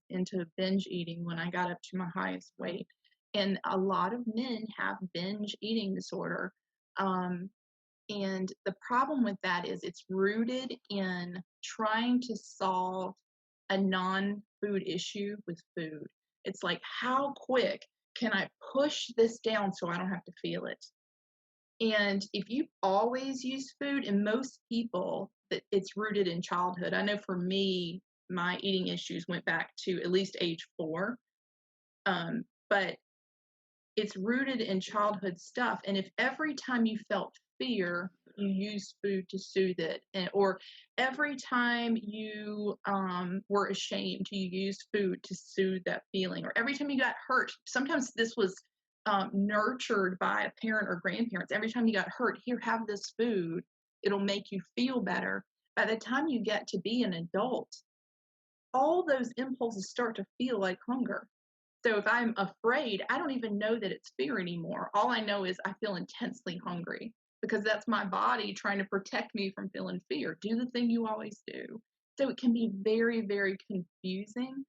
into binge eating when I got up to my highest weight. And a lot of men have binge eating disorder. And the problem with that is it's rooted in trying to solve a non-food issue with food. It's like, how quick can I push this down so I don't have to feel it? And if you always use food, and most people, that it's rooted in childhood. I know for me, my eating issues went back to at least age 4. But it's rooted in childhood stuff. And if every time you felt fear, you use food to soothe it, or every time you were ashamed, you used food to soothe that feeling, or every time you got hurt, sometimes this was nurtured by a parent or grandparents. Every time you got hurt, here, have this food. It'll make you feel better. By the time you get to be an adult, all those impulses start to feel like hunger. So if I'm afraid, I don't even know that it's fear anymore. All I know is I feel intensely hungry because that's my body trying to protect me from feeling fear. Do the thing you always do. So it can be very, very confusing.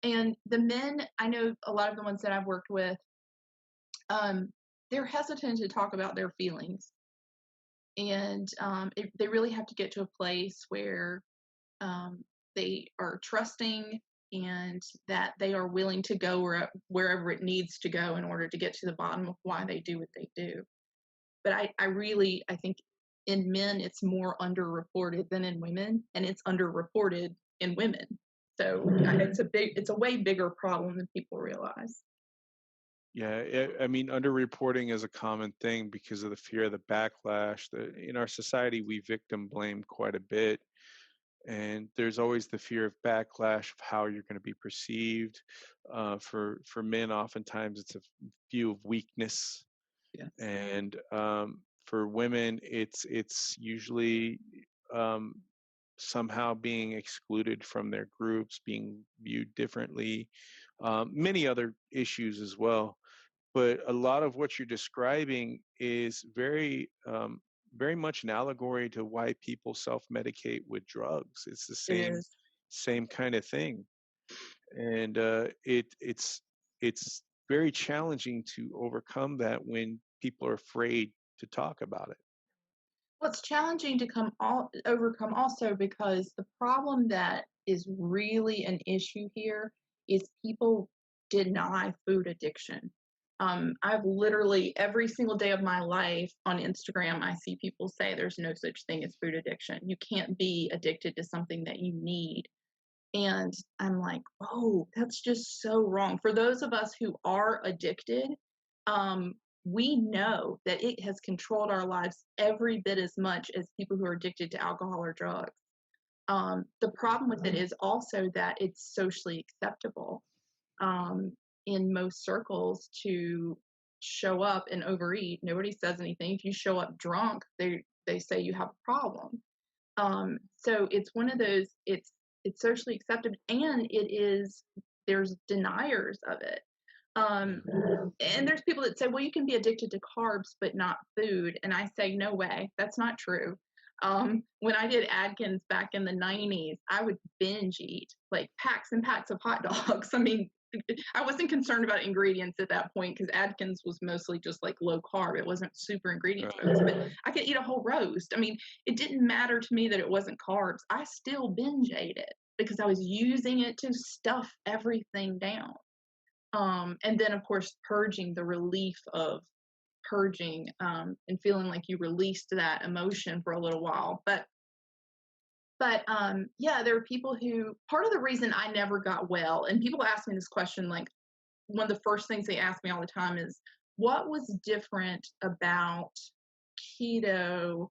And the men, I know a lot of the ones that I've worked with, they're hesitant to talk about their feelings. And they really have to get to a place where they are trusting and that they are willing to go wherever it needs to go in order to get to the bottom of why they do what they do. But I think in men it's more underreported than in women, and it's underreported in women. So it's a way bigger problem than people realize. Yeah, I mean, underreporting is a common thing because of the fear of the backlash. In our society, we victim blame quite a bit. And there's always the fear of backlash of how you're going to be perceived. For men, oftentimes it's a view of weakness, Yes. and for women, it's usually somehow being excluded from their groups, being viewed differently, many other issues as well. But a lot of what you're describing is very much an allegory to why people self-medicate with drugs. It's the It is. same kind of thing, and it's very challenging to overcome that when people are afraid to talk about it. Well, it's challenging to overcome also because the problem that is really an issue here is people deny food addiction. I've literally every single day of my life on Instagram, I see people say there's no such thing as food addiction. You can't be addicted to something that you need. And I'm like, oh, that's just so wrong. For those of us who are addicted, we know that it has controlled our lives every bit as much as people who are addicted to alcohol or drugs. The problem with it is also that it's socially acceptable in most circles to show up and overeat. Nobody says anything. If you show up drunk, they say you have a problem. So it's one of those. It's socially accepted, and there's deniers of it. And there's people that say, well, you can be addicted to carbs but not food, and I say, no way, that's not true. When I did Atkins back in the 90s, I would binge eat like packs and packs of hot dogs. I mean, I wasn't concerned about ingredients at that point because Atkins was mostly just like low carb. It wasn't super ingredient focused, but I could eat a whole roast. I mean, it didn't matter to me that it wasn't carbs. I still binge ate it because I was using it to stuff everything down. And then of course purging, the relief of purging, and feeling like you released that emotion for a little while. But yeah, there are people who, part of the reason I never got well, and people ask me this question, like one of the first things they ask me all the time is, what was different about keto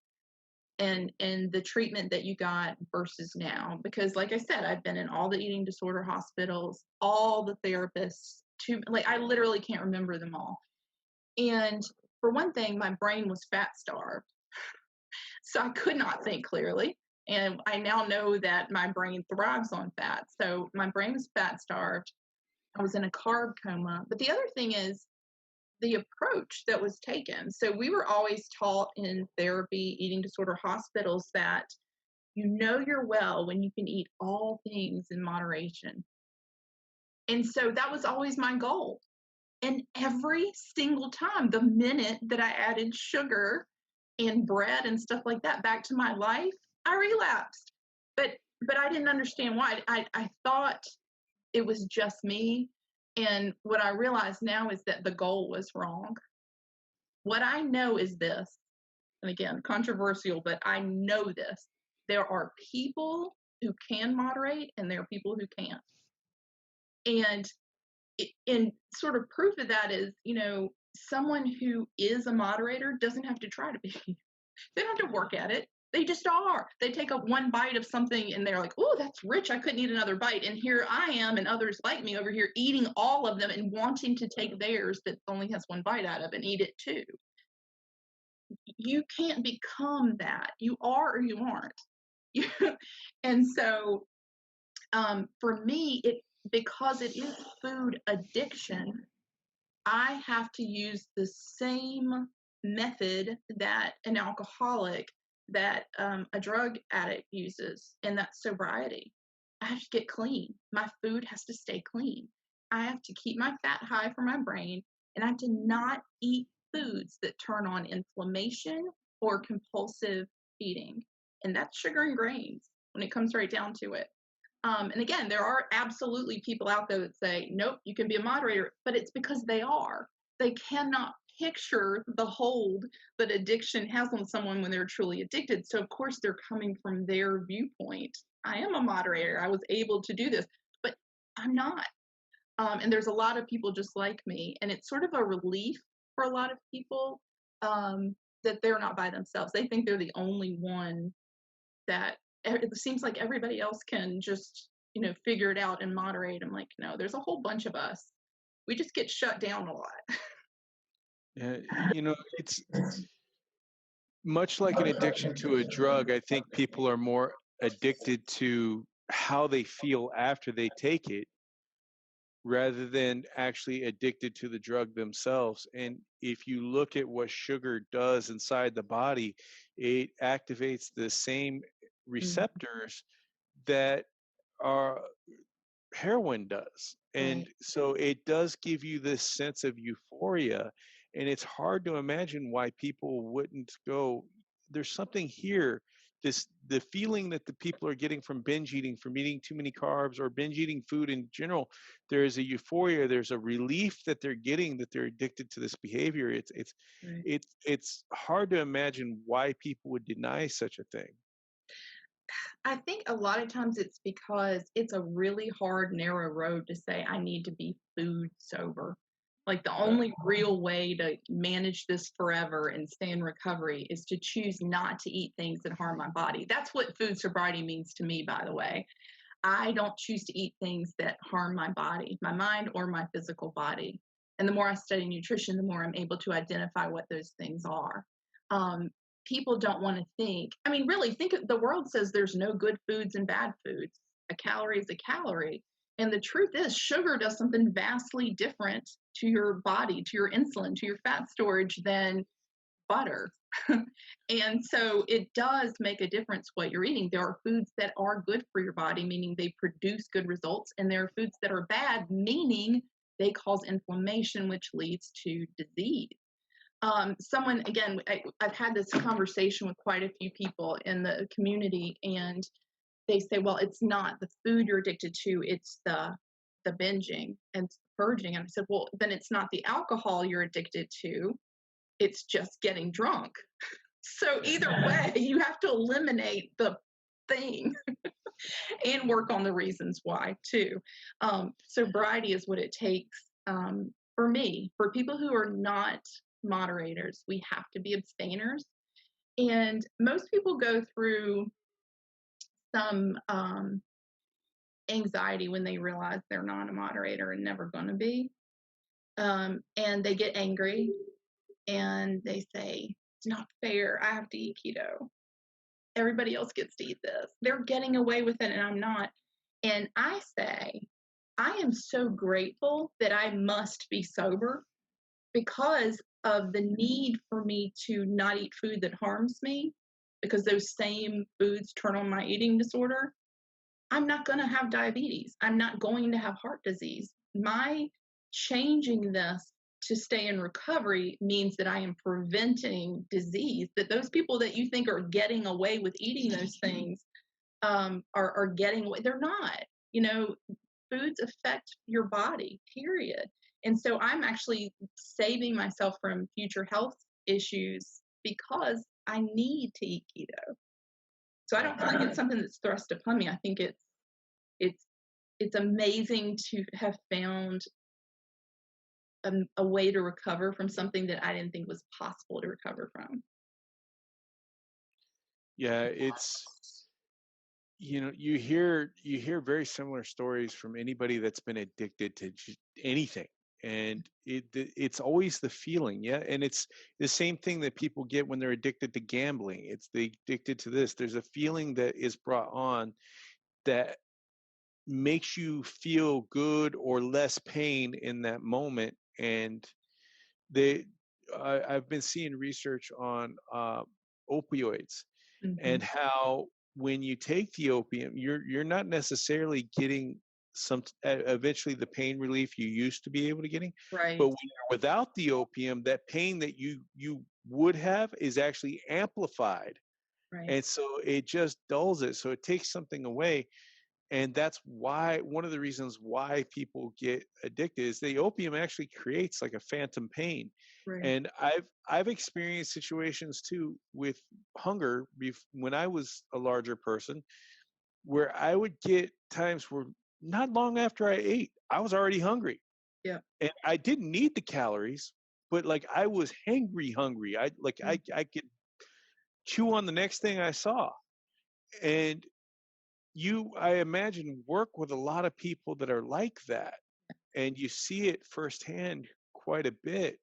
and the treatment that you got versus now. Because like I said, I've been in all the eating disorder hospitals, all the therapists, I literally can't remember them all. And for one thing, my brain was fat starved. So I could not think clearly. And I now know that my brain thrives on fat. So my brain was fat starved. I was in a carb coma. But the other thing is the approach that was taken. So we were always taught in therapy, eating disorder hospitals, that you know you're well when you can eat all things in moderation. And so that was always my goal. And every single time, the minute that I added sugar and bread and stuff like that back to my life, I relapsed. But I didn't understand why. I thought it was just me. And what I realize now is that the goal was wrong. What I know is this, and again, controversial, but I know this. There are people who can moderate and there are people who can't. And sort of proof of that is, someone who is a moderator doesn't have to try to be. They don't have to work at it. They just are. They take up one bite of something and they're like, oh, that's rich. I couldn't eat another bite. And here I am and others like me over here eating all of them and wanting to take theirs that only has one bite out of and eat it too. You can't become that. You are or you aren't. And so for me, because it is food addiction, I have to use the same method that an alcoholic, that a drug addict uses, and that's sobriety. I have to get clean. My food has to stay clean. I have to keep my fat high for my brain, and I have to not eat foods that turn on inflammation or compulsive eating. And that's sugar and grains when it comes right down to it. And again, there are absolutely people out there that say, nope, you can be a moderator, but it's because they are. They cannot picture the hold that addiction has on someone when they're truly addicted. So of course they're coming from their viewpoint. I am a moderator. I was able to do this, but I'm not. And there's a lot of people just like me. And it's sort of a relief for a lot of people that they're not by themselves. They think they're the only one that it seems like everybody else can just, figure it out and moderate. I'm like, no, there's a whole bunch of us. We just get shut down a lot. It's much like an addiction to a drug. I think people are more addicted to how they feel after they take it rather than actually addicted to the drug themselves. And if you look at what sugar does inside the body, it activates the same receptors that our heroin does. And so it does give you this sense of euphoria. And it's hard to imagine why people wouldn't go, there's something here. The feeling that the people are getting from binge eating, from eating too many carbs or binge eating food in general, there is a euphoria, there's a relief that they're getting, that they're addicted to this behavior. It's hard to imagine why people would deny such a thing. I think a lot of times it's because it's a really hard, narrow road to say I need to be food sober. Like the only real way to manage this forever and stay in recovery is to choose not to eat things that harm my body. That's what food sobriety means to me, by the way. I don't choose to eat things that harm my body, my mind, or my physical body. And the more I study nutrition, the more I'm able to identify what those things are. People don't want to think. I mean, really, the world says there's no good foods and bad foods. A calorie is a calorie. And the truth is, sugar does something vastly different to your body, to your insulin, to your fat storage than butter. And so it does make a difference what you're eating. There are foods that are good for your body, meaning they produce good results. And there are foods that are bad, meaning they cause inflammation, which leads to disease. Someone, again, I've had this conversation with quite a few people in the community, and they say, well, it's not the food you're addicted to, it's the binging and purging. And I said, well, then it's not the alcohol you're addicted to, it's just getting drunk. So either way, you have to eliminate the thing and work on the reasons why too. Sobriety is what it takes for me. For people who are not moderators, we have to be abstainers. And most people go through some anxiety when they realize they're not a moderator and never going to be. And they get angry and they say, it's not fair. I have to eat keto. Everybody else gets to eat this. They're getting away with it and I'm not. And I say, I am so grateful that I must be sober because of the need for me to not eat food that harms me, because those same foods turn on my eating disorder. I'm not going to have diabetes. I'm not going to have heart disease. My changing this to stay in recovery means that I am preventing disease, that those people that you think are getting away with eating those things are getting away. They're not. You know, foods affect your body, period. And so I'm actually saving myself from future health issues because I need to eat keto. So I don't think it's something that's thrust upon me. I think it's amazing to have found a way to recover from something that I didn't think was possible to recover from. Yeah, it's, you know, you hear very similar stories from anybody that's been addicted to anything, and it's always the feeling. Yeah, and it's the same thing that people get when they're addicted to gambling. It's they addicted to this. There's a feeling that is brought on that makes you feel good or less pain in that moment. And I've been seeing research on opioids and how when you take the opium, you're not necessarily getting eventually the pain relief you used to be able to getting. Right. But when you're without the opium, that pain that you would have is actually amplified. Right. And so it just dulls it. So it takes something away. And that's why one of the reasons why people get addicted is the opium actually creates like a phantom pain. Right. And I've experienced situations too with hunger when I was a larger person, where I would get times where not long after I ate, I was already hungry. Yeah. And I didn't need the calories, but like I was hungry. I could chew on the next thing I saw. And I imagine, work with a lot of people that are like that, and you see it firsthand quite a bit.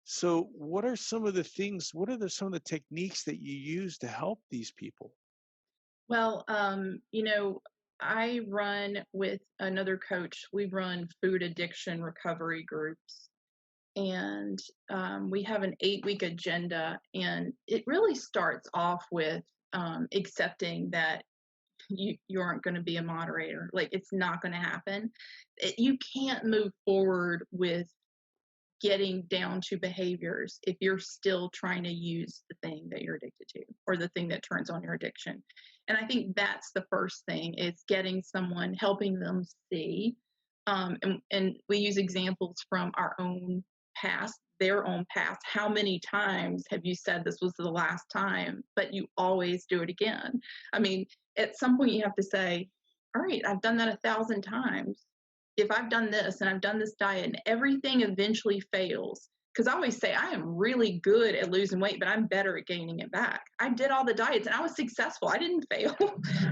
So what are some of the things, some of the techniques that you use to help these people? Well, you know, I run with another coach. We run food addiction recovery groups, and we have an 8-week agenda. And it really starts off with accepting that you aren't going to be a moderator. Like, it's not going to happen. You can't move forward with getting down to behaviors if you're still trying to use the thing that you're addicted to or the thing that turns on your addiction. And I think that's the first thing, is getting someone, helping them see. And we use examples from our own past, their own past. How many times have you said this was the last time, but you always do it again? I mean, at some point you have to say, all right, I've done that 1,000 times. If I've done this and I've done this diet and everything eventually fails, because I always say I am really good at losing weight, but I'm better at gaining it back. I did all the diets and I was successful. I didn't fail.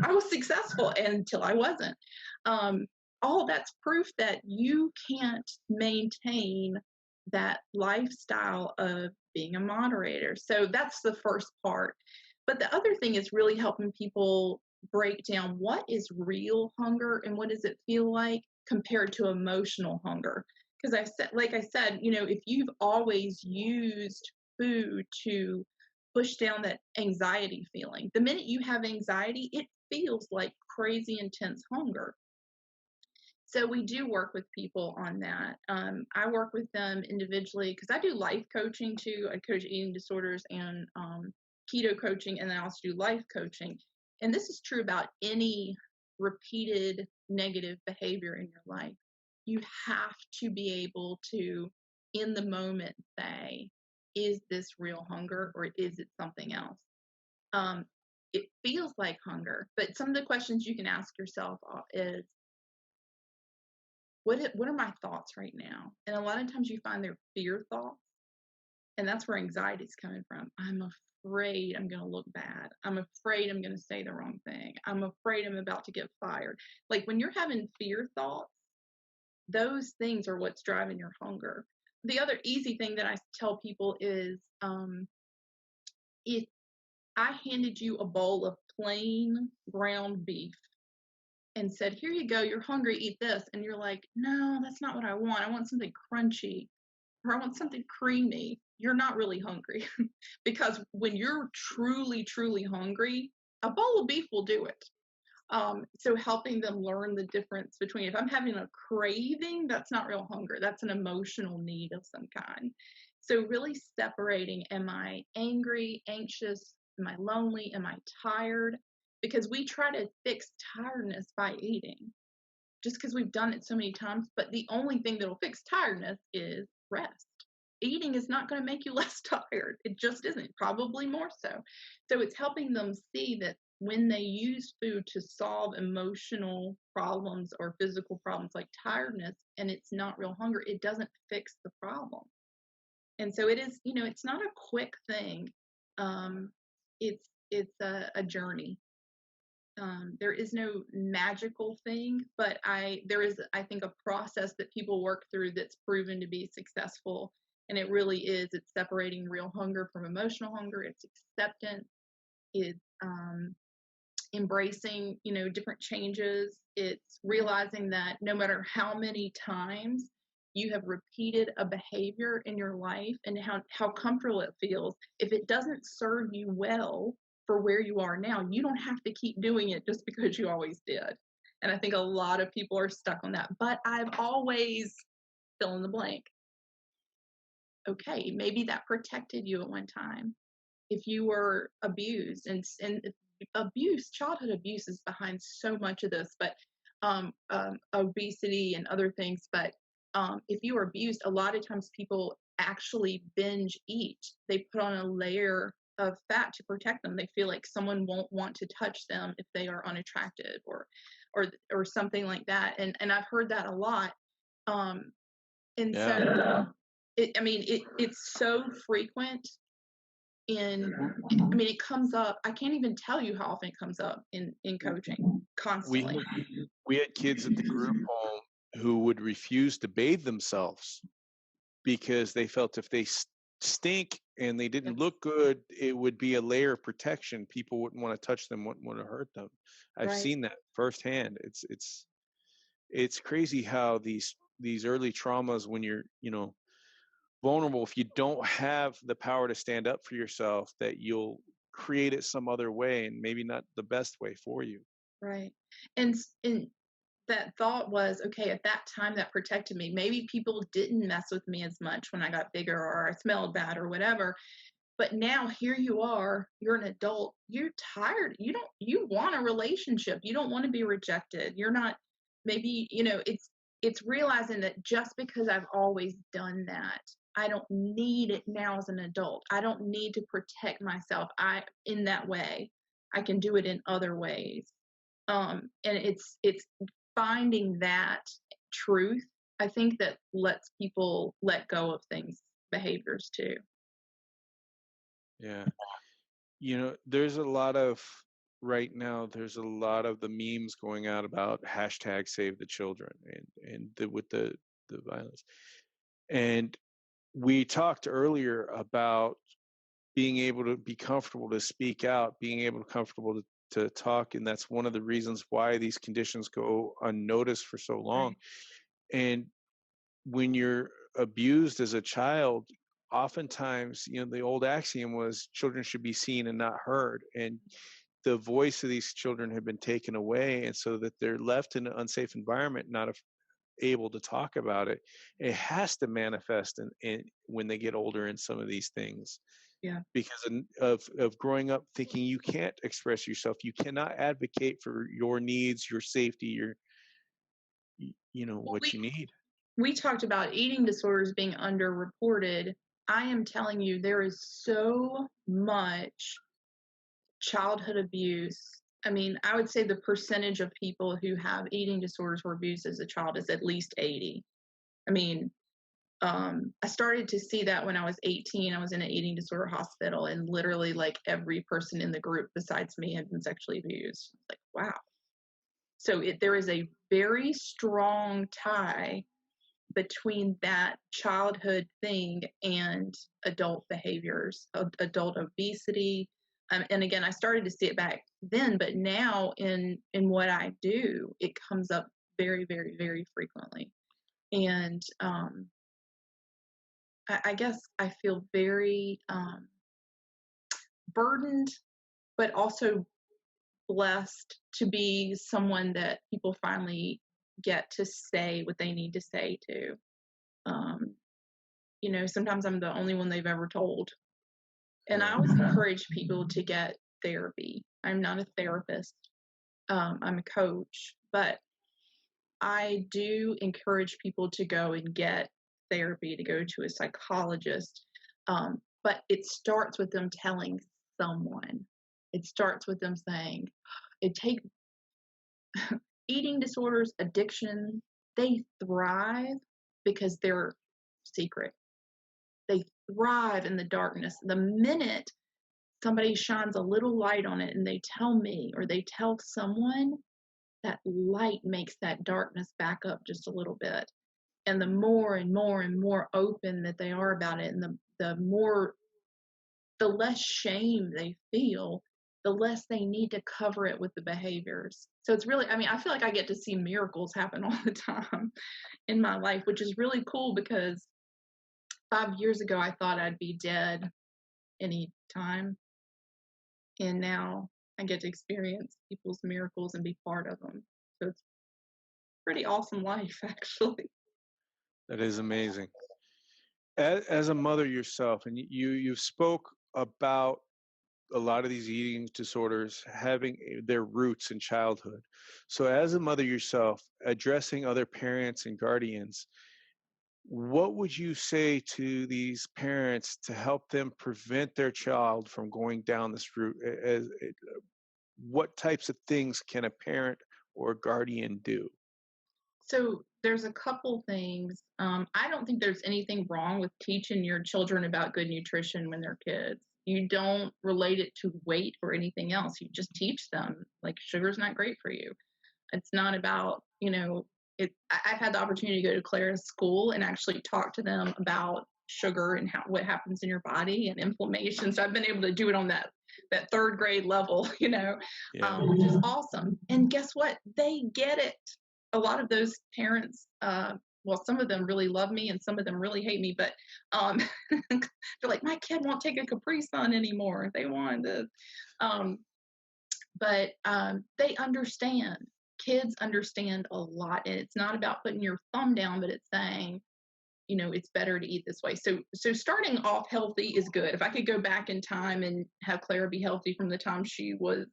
I was successful until I wasn't. All that's proof that you can't maintain that lifestyle of being a moderator. So that's the first part. But the other thing is really helping people break down what is real hunger and what does it feel like compared to emotional hunger. Because I said, you know, if you've always used food to push down that anxiety feeling, the minute you have anxiety, it feels like crazy intense hunger. So we do work with people on that. I work with them individually because I do life coaching too. I coach eating disorders and keto coaching, and then I also do life coaching. And this is true about any repeated negative behavior in your life. You have to be able to, in the moment, say, is this real hunger or is it something else? It feels like hunger, but some of the questions you can ask yourself is, what are my thoughts right now? And a lot of times you find they're fear thoughts. And that's where anxiety is coming from. I'm afraid I'm going to look bad. I'm afraid I'm going to say the wrong thing. I'm afraid I'm about to get fired. Like when you're having fear thoughts, those things are what's driving your hunger. The other easy thing that I tell people is if I handed you a bowl of plain ground beef and said, here you go, you're hungry, eat this. And you're like, no, that's not what I want. I want something crunchy, or I want something creamy. You're not really hungry. Because when you're truly, truly hungry, a bowl of beef will do it. So helping them learn the difference between, if I'm having a craving, that's not real hunger. That's an emotional need of some kind. So really separating, am I angry, anxious? Am I lonely? Am I tired? Because we try to fix tiredness by eating, just because we've done it so many times. But the only thing that will fix tiredness is rest. Eating is not going to make you less tired. It just isn't, probably more so. So it's helping them see that when they use food to solve emotional problems or physical problems like tiredness, and it's not real hunger, it doesn't fix the problem. And so it is, it's not a quick thing. It's a journey. There is no magical thing, but there is, I think, a process that people work through that's proven to be successful. And it really is, it's separating real hunger from emotional hunger. It's acceptance. It's embracing, different changes. It's realizing that no matter how many times you have repeated a behavior in your life and how comfortable it feels, if it doesn't serve you well for where you are now, you don't have to keep doing it just because you always did. And I think a lot of people are stuck on that. But I've always fill in the blank. Okay, maybe that protected you at one time. If you were abused, and childhood abuse is behind so much of this, but obesity and other things. But if you were abused, a lot of times people actually binge eat. They put on a layer of fat to protect them. They feel like someone won't want to touch them if they are unattractive or something like that. And I've heard that a lot. So it's so frequent. It comes up. I can't even tell you how often it comes up in coaching constantly. We had kids at the group home who would refuse to bathe themselves because they felt if they stink and they didn't look good, it would be a layer of protection. People wouldn't want to touch them, wouldn't want to hurt them. I've seen that firsthand. It's crazy how these early traumas, when you're vulnerable, if you don't have the power to stand up for yourself, that you'll create it some other way, and maybe not the best way for you. Right. And that thought was, okay, at that time that protected me. Maybe people didn't mess with me as much when I got bigger or I smelled bad or whatever. But now here you are, you're an adult, you're tired. You want a relationship. You don't want to be rejected. You're not, maybe, it's realizing that just because I've always done that, I don't need it now as an adult. I don't need to protect myself in that way. I can do it in other ways. And it's finding that truth, I think, that lets people let go of things, behaviors too. Yeah. There's a lot of the memes going out about hashtag save the children and with the violence. And we talked earlier about being able to be comfortable to speak out, being able to comfortable to talk. And that's one of the reasons why these conditions go unnoticed for so long. Right. And when you're abused as a child, oftentimes, the old axiom was children should be seen and not heard. And the voice of these children have been taken away. And so that they're left in an unsafe environment, not able to talk about it. It has to manifest in when they get older in some of these things. Yeah. Because of growing up thinking you can't express yourself, you cannot advocate for your needs, your safety, what you need. We talked about eating disorders being underreported. I am telling you, there is so much childhood abuse. I would say the percentage of people who have eating disorders or abused as a child is at least 80. I started to see that when I was 18. I was in an eating disorder hospital, and literally like every person in the group besides me had been sexually abused. Like, wow. So there is a very strong tie between that childhood thing and adult behaviors, adult obesity. And again, I started to see it back then, but now in what I do, it comes up very, very, very frequently. And I guess I feel very burdened, but also blessed to be someone that people finally get to say what they need to say to. You know, sometimes I'm the only one they've ever told. And I always encourage people to get therapy. I'm not a therapist. I'm a coach, but I do encourage people to go and get therapy, to go to a psychologist. But it starts with them telling someone. It starts with them saying, it takes eating disorders, addiction, they thrive because they're secret. They thrive in the darkness. The minute somebody shines a little light on it and they tell me or they tell someone, that light makes that darkness back up just a little bit. And the more and more and more open that they are about it, and the less shame they feel, the less they need to cover it with the behaviors. So it's really, I mean, I feel like I get to see miracles happen all the time in my life, which is really cool, because 5 years ago I thought I'd be dead any time. And now I get to experience people's miracles and be part of them. So it's pretty awesome life, actually. That is amazing. As a mother yourself, and you spoke about a lot of these eating disorders having their roots in childhood. So as a mother yourself, addressing other parents and guardians, what would you say to these parents to help them prevent their child from going down this route? What types of things can a parent or a guardian do? So there's a couple things. I don't think there's anything wrong with teaching your children about good nutrition when they're kids. You don't relate it to weight or anything else. You just teach them, like, sugar's not great for you. It's not about, you know, I've had the opportunity to go to Clara's school and actually talk to them about sugar and what happens in your body and inflammation. So I've been able to do it on that third grade level, you know, which is awesome. And guess what? They get it. A lot of those parents, well, some of them really love me and some of them really hate me, but they're like, my kid won't take a Capri Sun anymore. They want to, but they understand. Kids understand a lot, and it's not about putting your thumb down, but it's saying, you know, it's better to eat this way. So starting off healthy is good. If I could go back in time and have Clara be healthy from the time she was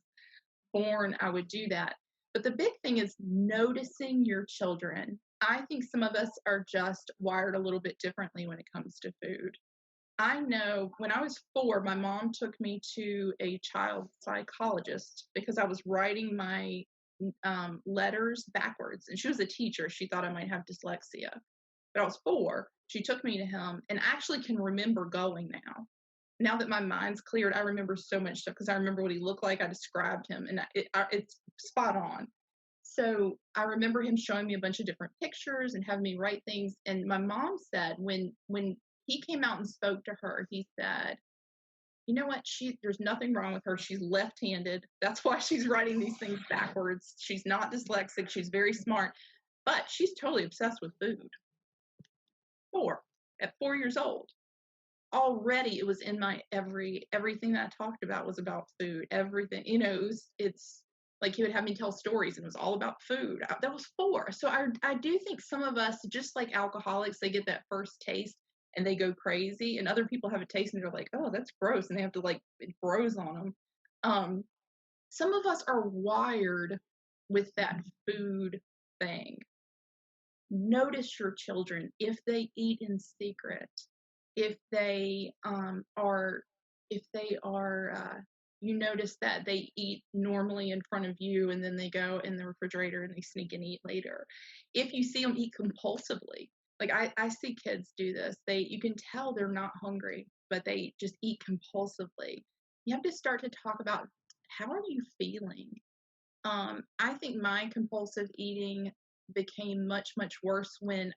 born, I would do that. But the big thing is noticing your children. I think some of us are just wired a little bit differently when it comes to food. I know when I was 4, my mom took me to a child psychologist because I was writing my letters backwards. And she was a teacher. She thought I might have dyslexia. But I was 4. She took me to him, and I actually can remember going now. Now that my mind's cleared, I remember so much stuff because I remember what he looked like. I described him, and it's spot on. So I remember him showing me a bunch of different pictures and having me write things. And my mom said when he came out and spoke to her, he said, you know what? There's nothing wrong with her. She's left-handed. That's why she's writing these things backwards. She's not dyslexic. She's very smart, but she's totally obsessed with food. 4, at 4 years old. Already it was in my everything that I talked about was about food. Everything, you know, it's like he would have me tell stories and it was all about food. That was 4. So I do think some of us, just like alcoholics, they get that first taste and they go crazy, and other people have a taste and they're like, oh, that's gross, and they have to, like, it grows on them. Some of us are wired with that food thing. Notice your children. If they eat in secret, if they are you notice that they eat normally in front of you and then they go in the refrigerator and they sneak and eat later. If you see them eat compulsively, Like I see kids do this. You can tell they're not hungry, but they just eat compulsively. You have to start to talk about, how are you feeling? I think my compulsive eating became much, much worse when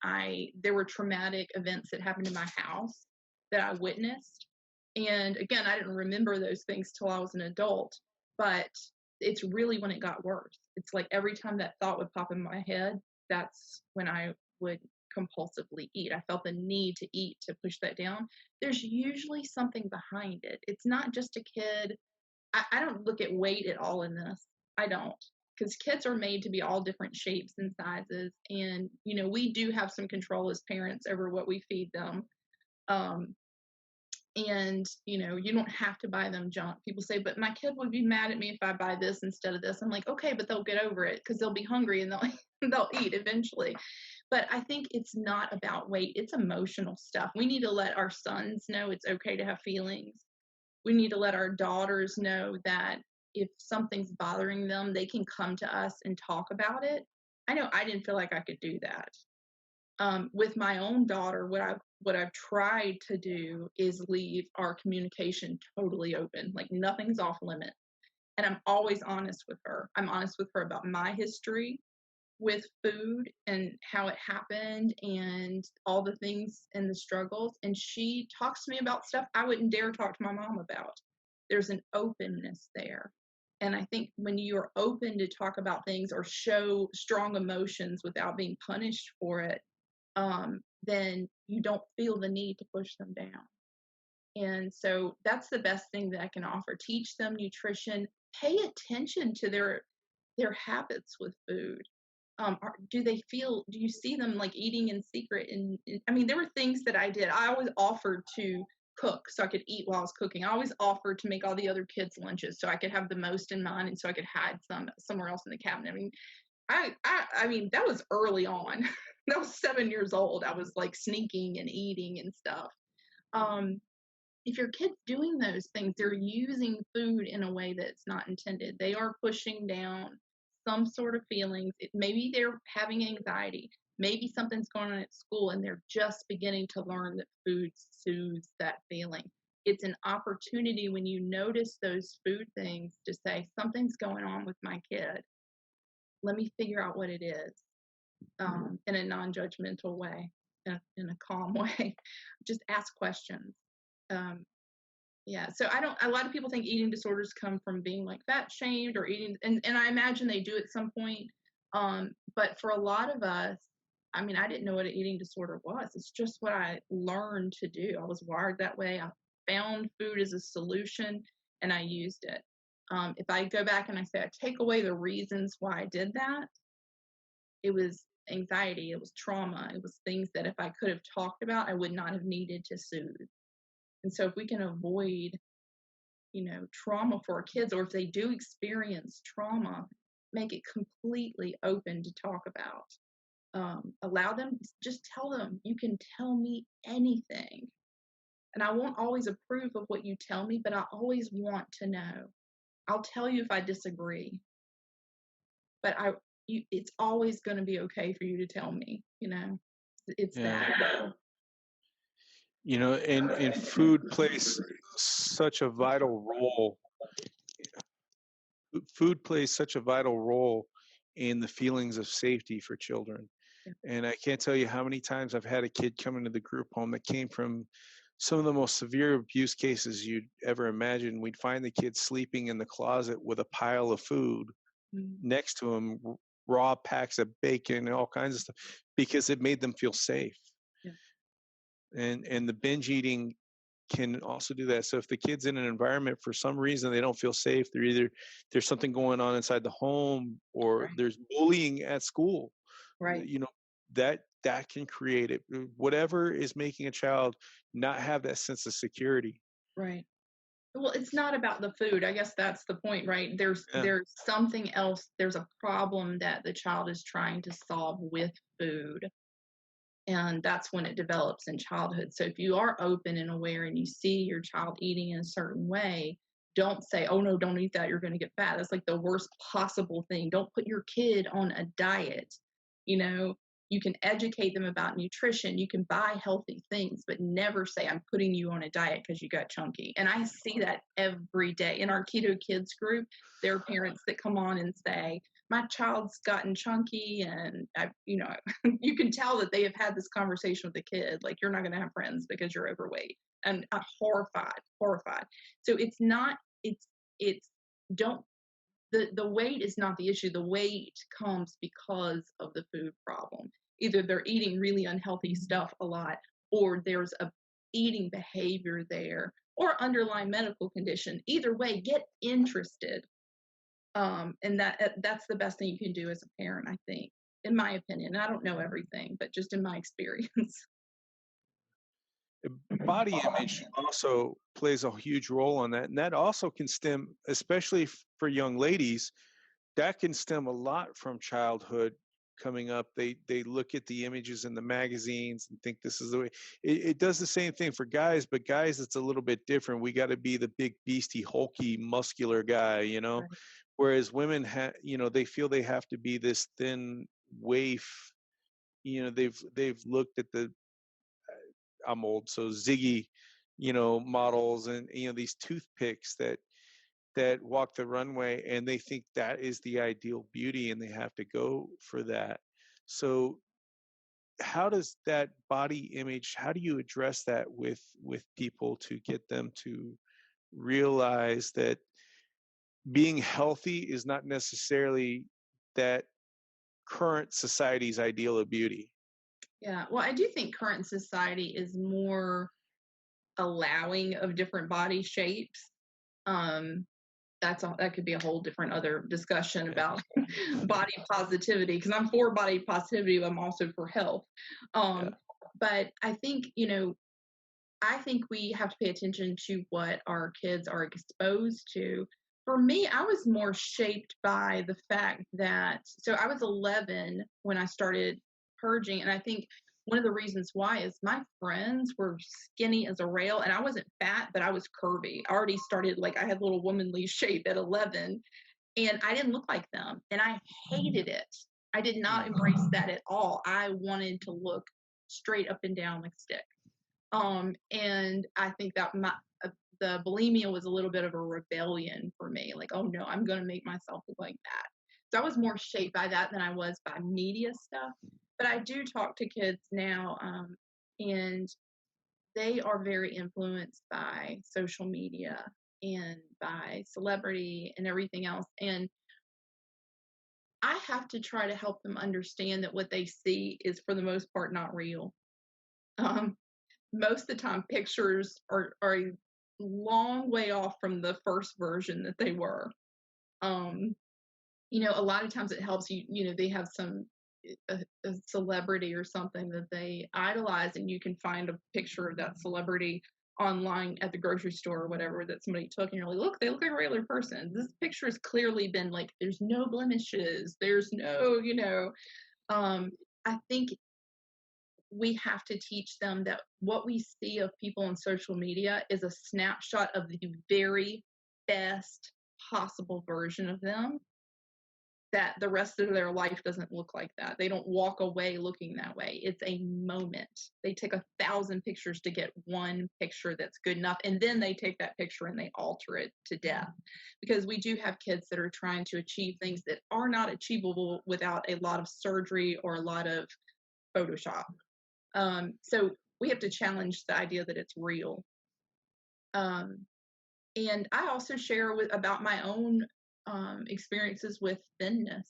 there were traumatic events that happened in my house that I witnessed. And again, I didn't remember those things till I was an adult, but it's really when it got worse. It's like every time that thought would pop in my head, that's when I would compulsively eat. I felt the need to eat to push that down. There's usually something behind it. It's not just a kid. I don't look at weight at all in this. I don't. Because kids are made to be all different shapes and sizes. And, we do have some control as parents over what we feed them. And, you don't have to buy them junk. People say, but my kid would be mad at me if I buy this instead of this. I'm like, okay, but they'll get over it because they'll be hungry and they'll eat eventually. But I think it's not about weight. It's emotional stuff. We need to let our sons know it's okay to have feelings. We need to let our daughters know that if something's bothering them, they can come to us and talk about it. I know I didn't feel like I could do that. With my own daughter, what I've tried to do is leave our communication totally open, like nothing's off limits. And I'm always honest with her. I'm honest with her about my history with food and how it happened and all the things and the struggles. And she talks to me about stuff I wouldn't dare talk to my mom about. There's an openness there. And I think when you're open to talk about things or show strong emotions without being punished for it, then you don't feel the need to push them down. And so that's the best thing that I can offer. Teach them nutrition. Pay attention to their habits with food. Do you see them like eating in secret? And I mean, there were things that I did. I always offered to cook so I could eat while I was cooking. I always offered to make all the other kids' lunches so I could have the most in mine and so I could hide some somewhere else in the cabinet. I mean, I mean, that was early on. That was 7 years old. I was like sneaking and eating and stuff. If your kid's doing those things, they're using food in a way that's not intended. They are pushing down some sort of feelings. Maybe they're having anxiety. Maybe something's going on at school and they're just beginning to learn that food soothes that feeling. It's an opportunity when you notice those food things to say, something's going on with my kid. Let me figure out what it is, in a non-judgmental way, in a calm way. Just ask questions. Yeah, so a lot of people think eating disorders come from being like fat shamed or eating, and I imagine they do at some point. But for a lot of us, I mean, I didn't know what an eating disorder was. It's just what I learned to do. I was wired that way. I found food as a solution and I used it. If I go back and I say I take away the reasons why I did that, it was anxiety, it was trauma, it was things that if I could have talked about, I would not have needed to soothe. And so if we can avoid, trauma for our kids, or if they do experience trauma, make it completely open to talk about. Allow them, just tell them, you can tell me anything. And I won't always approve of what you tell me, but I always want to know. I'll tell you if I disagree. But it's always going to be okay for you to tell me, It's that. And food plays such a vital role. Food plays such a vital role in the feelings of safety for children. And I can't tell you how many times I've had a kid come into the group home that came from some of the most severe abuse cases you'd ever imagine. We'd find the kid sleeping in the closet with a pile of food next to him, raw packs of bacon and all kinds of stuff, because it made them feel safe. And the binge eating can also do that. So if the kid's in an environment for some reason they don't feel safe, there's something going on inside the home, or there's bullying at school, that can create it. Whatever is making a child not have that sense of security. Right. Well, it's not about the food. I guess that's the point, right? There's something else. There's a problem that the child is trying to solve with food. And that's when it develops in childhood. So if you are open and aware and you see your child eating in a certain way, don't say, oh no, don't eat that, you're going to get fat. That's like the worst possible thing. Don't put your kid on a diet. You can educate them about nutrition. You can buy healthy things, but never say, I'm putting you on a diet because you got chunky. And I see that every day. In our Keto Kids group, there are parents that come on and say, my child's gotten chunky, and you can tell that they have had this conversation with the kid, like, you're not going to have friends because you're overweight. And I'm horrified. So the weight is not the issue. The weight comes because of the food problem. Either they're eating really unhealthy stuff a lot, or there's a eating behavior there, or underlying medical condition. Either way, get interested. And that's the best thing you can do as a parent, I think, in my opinion. I don't know everything, but just in my experience. Body image also plays a huge role on that. And that also can stem, especially for young ladies, that can stem a lot from childhood coming up. They look at the images in the magazines and think this is the way. It does the same thing for guys, but guys, it's a little bit different. We got to be the big, beastie, hulky, muscular guy, Right. Whereas women, they feel they have to be this thin waif. They've looked at I'm old, so Ziggy, models, and these toothpicks that walk the runway, and they think that is the ideal beauty, and they have to go for that. So how does that body image, how do you address that with people to get them to realize that being healthy is not necessarily that current society's ideal of beauty? Yeah, well, I do think current society is more allowing of different body shapes. That could be a whole different other discussion about body positivity, because I'm for body positivity, but I'm also for health. But I think we have to pay attention to what our kids are exposed to. For me, I was more shaped by the fact that, so I was 11 when I started purging, and I think one of the reasons why is my friends were skinny as a rail, and I wasn't fat, but I was curvy. I already started, I had a little womanly shape at 11, and I didn't look like them, and I hated it. I did not embrace that at all. I wanted to look straight up and down like a stick. And I think that the bulimia was a little bit of a rebellion for me. Like, oh no, I'm going to make myself look like that. So I was more shaped by that than I was by media stuff. But I do talk to kids now, and they are very influenced by social media and by celebrity and everything else. And I have to try to help them understand that what they see is, for the most part, not real. Most of the time, pictures are a long way off from the first version that they were. A lot of times it helps they have a celebrity or something that they idolize, and you can find a picture of that celebrity online at the grocery store or whatever that somebody took, and you're like, look, they look like a regular person. This picture has clearly been, there's no blemishes, there's no, I think we have to teach them that what we see of people on social media is a snapshot of the very best possible version of them, that the rest of their life doesn't look like that. They don't walk away looking that way. It's a moment. They take 1,000 pictures to get one picture that's good enough, and then they take that picture and they alter it to death. Because we do have kids that are trying to achieve things that are not achievable without a lot of surgery or a lot of Photoshop. So we have to challenge the idea that it's real. And I also share about my own experiences with thinness.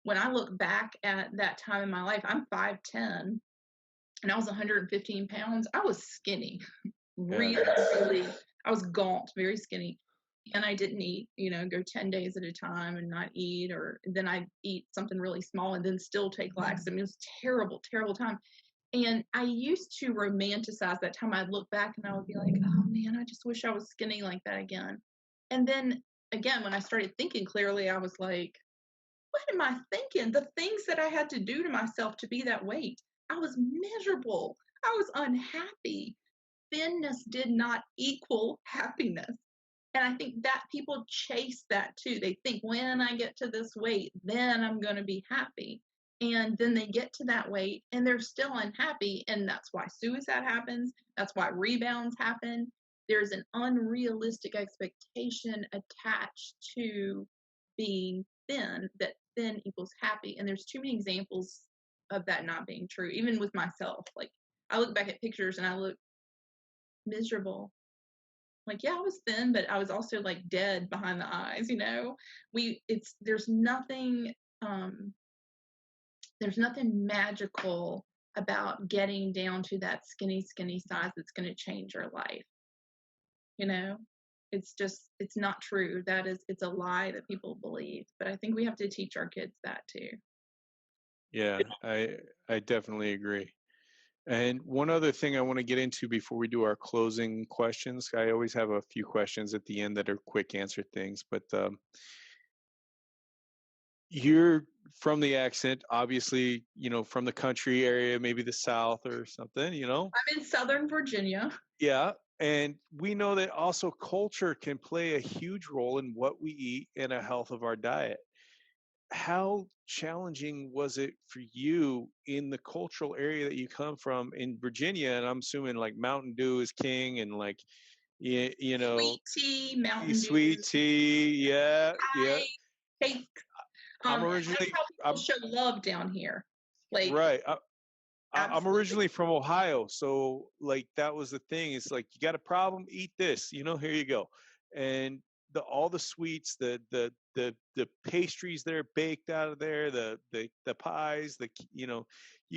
When I look back at that time in my life, I'm 5'10", and I was 115 pounds. I was skinny, really, I was gaunt, very skinny. And I didn't eat, go 10 days at a time and not eat, or then I'd eat something really small and then still take laxative. It was terrible, terrible time. And I used to romanticize that time. I'd look back and I would be like, oh man, I just wish I was skinny like that again. And then again, when I started thinking clearly, I was like, what am I thinking? The things that I had to do to myself to be that weight. I was miserable. I was unhappy. Thinness did not equal happiness. And I think that people chase that too. They think, when I get to this weight, then I'm going to be happy. And then they get to that weight and they're still unhappy. And that's why suicide happens. That's why rebounds happen. There's an unrealistic expectation attached to being thin, that thin equals happy. And there's too many examples of that not being true, even with myself. Like, I look back at pictures and I look miserable. Like, yeah, I was thin, but I was also like dead behind the eyes, you know? There's nothing magical about getting down to that skinny size that's going to change your life. You know, it's not true. It's a lie that people believe. But I think we have to teach our kids that too. Yeah, I definitely agree. And one other thing I want to get into before we do our closing questions, I always have a few questions at the end that are quick answer things, but you're from the accent, obviously, from the country area, maybe the South or something, I'm in Southern Virginia. Yeah. And we know that also culture can play a huge role in what we eat and the health of our diet. How challenging was it for you in the cultural area that you come from in Virginia? And I'm assuming like Mountain Dew is king and like, Sweet tea, Mountain Dew. sweet tea. Yeah. Yeah. Cake. I'm originally, that's how people show love down here. Like, right. I'm originally from Ohio, so like that was the thing. It's like, you got a problem, eat this. Here you go. And all the sweets, the pastries that are baked out of there, the pies, you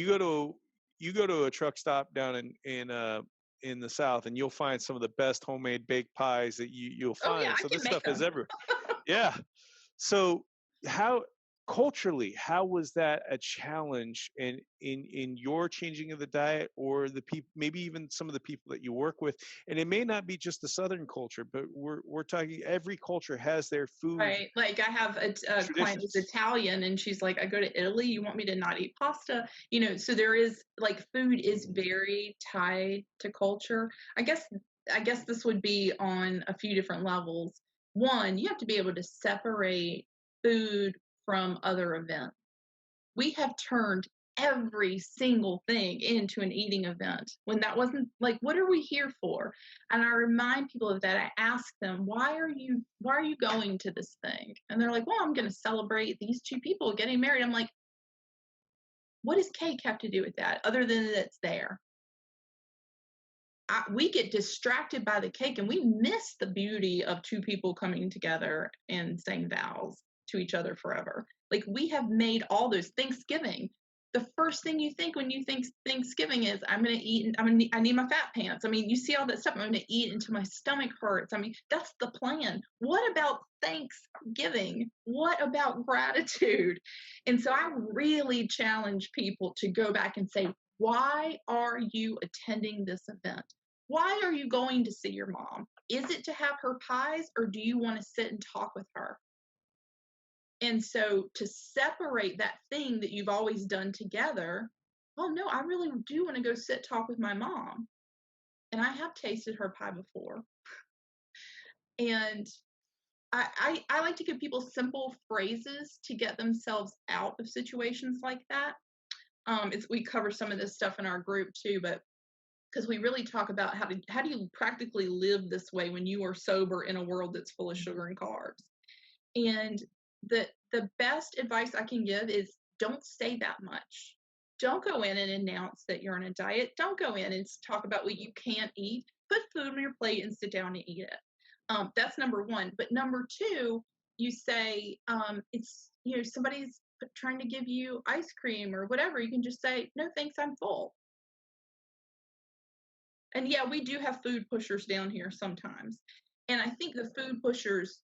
go to a truck stop down in the South, and you'll find some of the best homemade baked pies that you'll find. Oh, yeah, so this stuff is everywhere. Yeah. So culturally, how was that a challenge in your changing of the diet, or the people, maybe even some of the people that you work with? And it may not be just the Southern culture, but we're talking every culture has their food. Right. Like, I have a client who's Italian, and she's like, I go to Italy, you want me to not eat pasta? So there is, like, food is very tied to culture. I guess this would be on a few different levels. One, you have to be able to separate food from other events. We have turned every single thing into an eating event when that wasn't, like, what are we here for? And I remind people of that. I ask them, why are you going to this thing? And they're like, well, I'm going to celebrate these two people getting married. I'm like, what does cake have to do with that, other than that it's there? We get distracted by the cake and we miss the beauty of two people coming together and saying vows to each other forever. Like, we have made all those. Thanksgiving, the first thing you think when you think Thanksgiving is, I'm going to eat, I need my fat pants. I mean, you see all that stuff. I'm going to eat until my stomach hurts. I mean, that's the plan. What about Thanksgiving? What about gratitude? And so I really challenge people to go back and say, why are you attending this event? Why are you going to see your mom? Is it to have her pies, or do you want to sit and talk with her? And so to separate that thing that you've always done together, oh no, I really do want to go sit talk with my mom. And I have tasted her pie before. And I like to give people simple phrases to get themselves out of situations like that. We cover some of this stuff in our group too, but because we really talk about how do you practically live this way when you are sober in a world that's full of sugar and carbs. And the best advice I can give is, don't say that much. Don't go in and announce that you're on a diet. Don't go in and talk about what you can't eat. Put food on your plate and sit down and eat it. That's number one. But number two, you say, it's, somebody's trying to give you ice cream or whatever. You can just say, no, thanks, I'm full. And yeah, we do have food pushers down here sometimes. And I think the food pushers,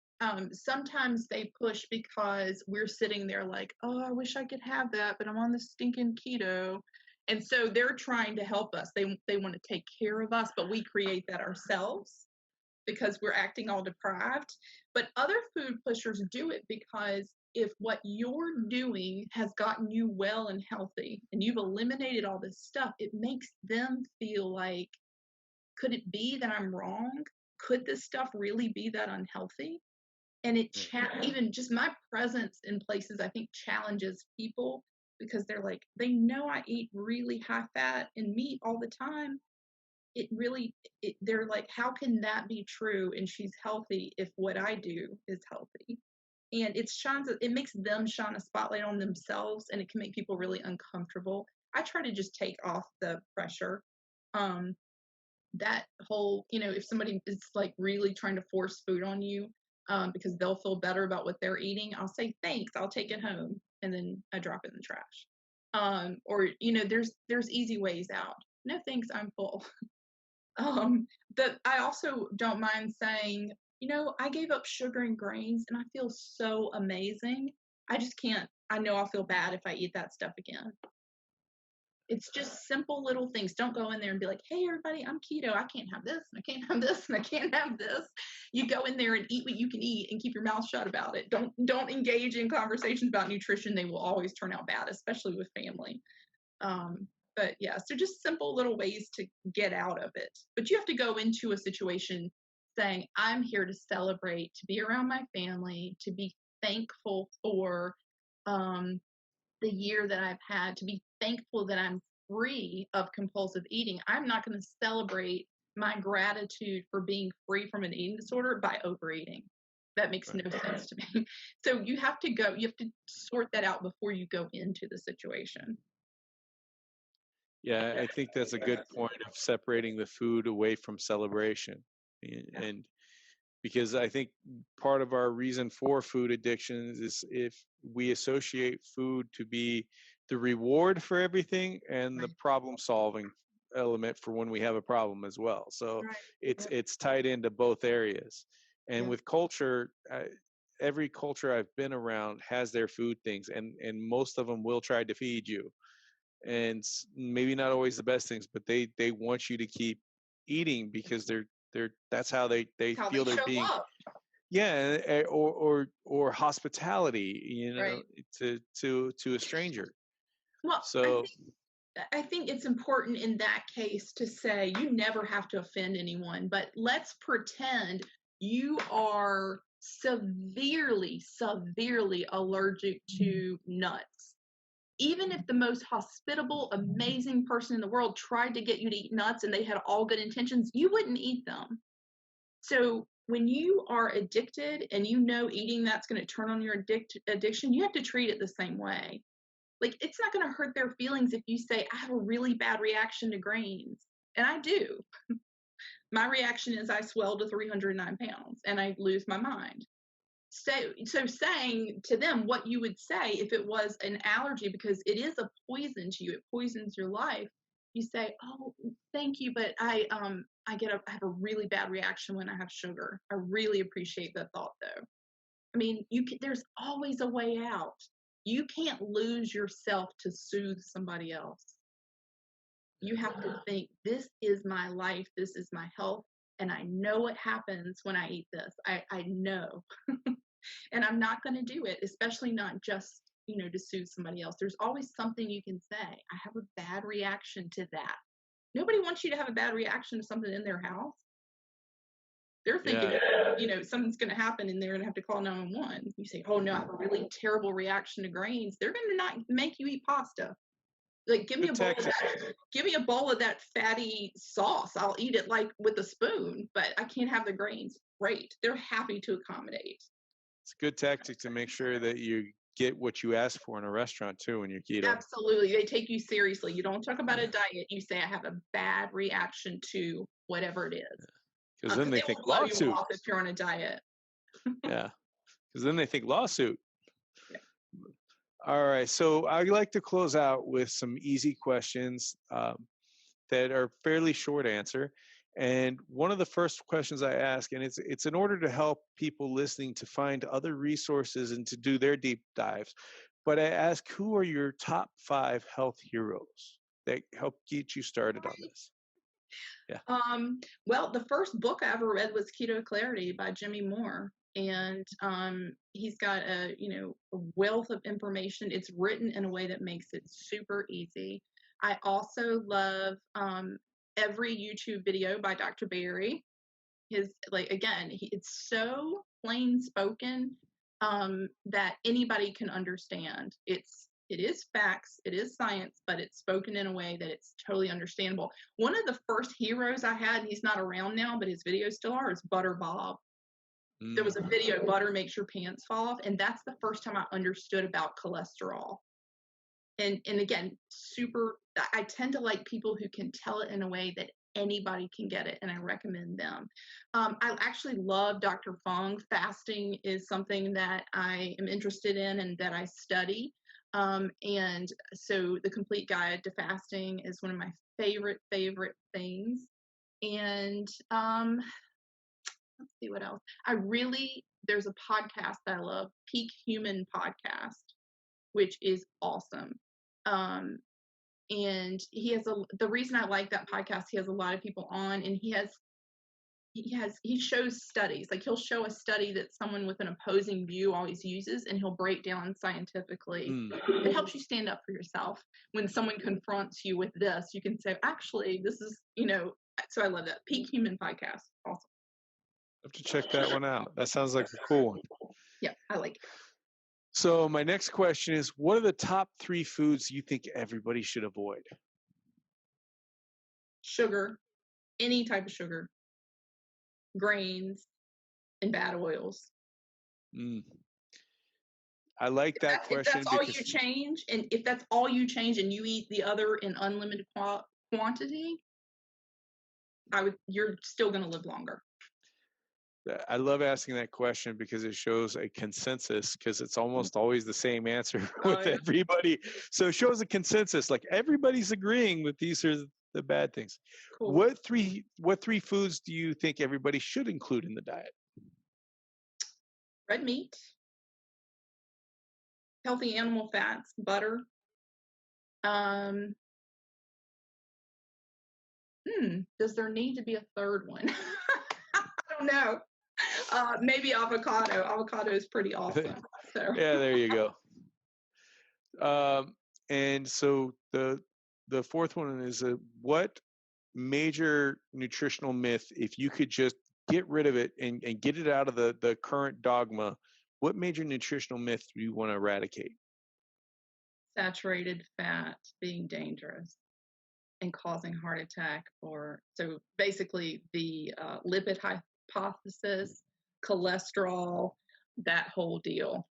sometimes they push because we're sitting there like, oh, I wish I could have that, but I'm on the stinking keto. And so they're trying to help us. They want to take care of us, but we create that ourselves because we're acting all deprived. But other food pushers do it because if what you're doing has gotten you well and healthy and you've eliminated all this stuff, it makes them feel like, could it be that I'm wrong? Could this stuff really be that unhealthy? And even just my presence in places, I think, challenges people because they're like, they know I eat really high fat and meat all the time. They're like, how can that be true? And she's healthy if what I do is healthy. And it makes them shine a spotlight on themselves, and it can make people really uncomfortable. I try to just take off the pressure. That whole, if somebody is like really trying to force food on you, because they'll feel better about what they're eating, I'll say, thanks, I'll take it home. And then I drop it in the trash. Or, there's easy ways out. No, thanks, I'm full. That I also don't mind saying, I gave up sugar and grains and I feel so amazing. I just can't, I know I'll feel bad if I eat that stuff again. It's just simple little things. Don't go in there and be like, hey, everybody, I'm keto. I can't have this, and I can't have this, and I can't have this. You go in there and eat what you can eat and keep your mouth shut about it. Don't engage in conversations about nutrition. They will always turn out bad, especially with family. But yeah, so just simple little ways to get out of it. But you have to go into a situation saying, I'm here to celebrate, to be around my family, to be thankful for the year that I've had, to be thankful that I'm free of compulsive eating. I'm not going to celebrate my gratitude for being free from an eating disorder by overeating. That makes no sense to me. So you have to sort that out before you go into the situation. Yeah, I think that's a good point of separating the food away from celebration. And because I think part of our reason for food addictions is if we associate food to be the reward for everything and the problem solving element for when we have a problem as well. So it's tied into both areas. And with culture, every culture I've been around has their food things, and most of them will try to feed you. And maybe not always the best things, but they want you to keep eating because that's how they feel they're being up. Or hospitality, to a stranger. Well, so I think it's important in that case to say you never have to offend anyone, but let's pretend you are severely allergic to nuts. Even if the most hospitable, amazing person in the world tried to get you to eat nuts and they had all good intentions, you wouldn't eat them. So when you are addicted and eating that's going to turn on your addiction, you have to treat it the same way. Like, it's not going to hurt their feelings if you say, I have a really bad reaction to grains. And I do. My reaction is I swell to 309 pounds and I lose my mind. So saying to them what you would say if it was an allergy, because it is a poison to you, it poisons your life. You say, oh, thank you, but I have a really bad reaction when I have sugar. I really appreciate the thought, though. I mean, there's always a way out. You can't lose yourself to soothe somebody else. You have to think, this is my life, this is my health, and I know what happens when I eat this. I know. And I'm not going to do it, especially not just, to soothe somebody else. There's always something you can say. I have a bad reaction to that. Nobody wants you to have a bad reaction to something in their house. They're thinking, something's going to happen and they're going to have to call 911. You say, oh no, I have a really terrible reaction to grains. They're going to not make you eat pasta. Like, give me a bowl of that fatty sauce. I'll eat it like with a spoon, but I can't have the grains. Great. They're happy to accommodate. It's a good tactic to make sure that you get what you ask for in a restaurant too when you're keto. Absolutely. They take you seriously. You don't talk about a diet. You say, I have a bad reaction to whatever it is. Because then they think lawsuit. If you're on a diet. Yeah. Because then they think lawsuit. Yeah. All right. So I'd like to close out with some easy questions that are fairly short answer. And one of the first questions I ask, and it's in order to help people listening to find other resources and to do their deep dives, but I ask, who are your top 5 health heroes that help get you started on this? Yeah. Well, the first book I ever read was Keto Clarity by Jimmy Moore. And he's got a wealth of information. It's written in a way that makes it super easy. I also love every YouTube video by Dr. Barry. It's so plain spoken that anybody can understand. It's It is facts, it is science, but it's spoken in a way that it's totally understandable. One of the first heroes I had, he's not around now, but his videos still are, is Butter Bob. There was a video, butter makes your pants fall off, and that's the first time I understood about cholesterol. And again, I tend to like people who can tell it in a way that anybody can get it, and I recommend them. I actually love Dr. Fung. Fasting is something that I am interested in and that I study. And so the Complete Guide to Fasting is one of my favorite things. And let's see what else. There's a podcast that I love, Peak Human Podcast, which is awesome. And the reason I like that podcast, he has a lot of people on, and he shows studies. Like, he'll show a study that someone with an opposing view always uses, and he'll break down scientifically. It helps you stand up for yourself. When someone confronts you with this, you can say, actually, this is, so I love that. Peak Human Podcast. Awesome. I have to check that one out. That sounds like a cool one. Yeah, I like it. So my next question is, what are the top 3 foods you think everybody should avoid? Sugar, any type of sugar, grains, and bad oils. I like that question. If that's all you change, and if that's all you change and you eat the other in unlimited quantity, you're still going to live longer. I love asking that question because it shows a consensus, because it's almost always the same answer with everybody. So it shows a consensus, like everybody's agreeing with these are the bad things. Cool. What three foods do you think everybody should include in the diet? Red meat, healthy animal fats, butter. Does there need to be a third one? I don't know. Maybe avocado. Avocado is pretty awesome. So. Yeah, there you go. And so the fourth one is what major nutritional myth, if you could just get rid of it and get it out of the current dogma, what major nutritional myth do you want to eradicate? Saturated fat being dangerous and causing heart attack. So basically the lipid hypothesis, cholesterol, that whole deal.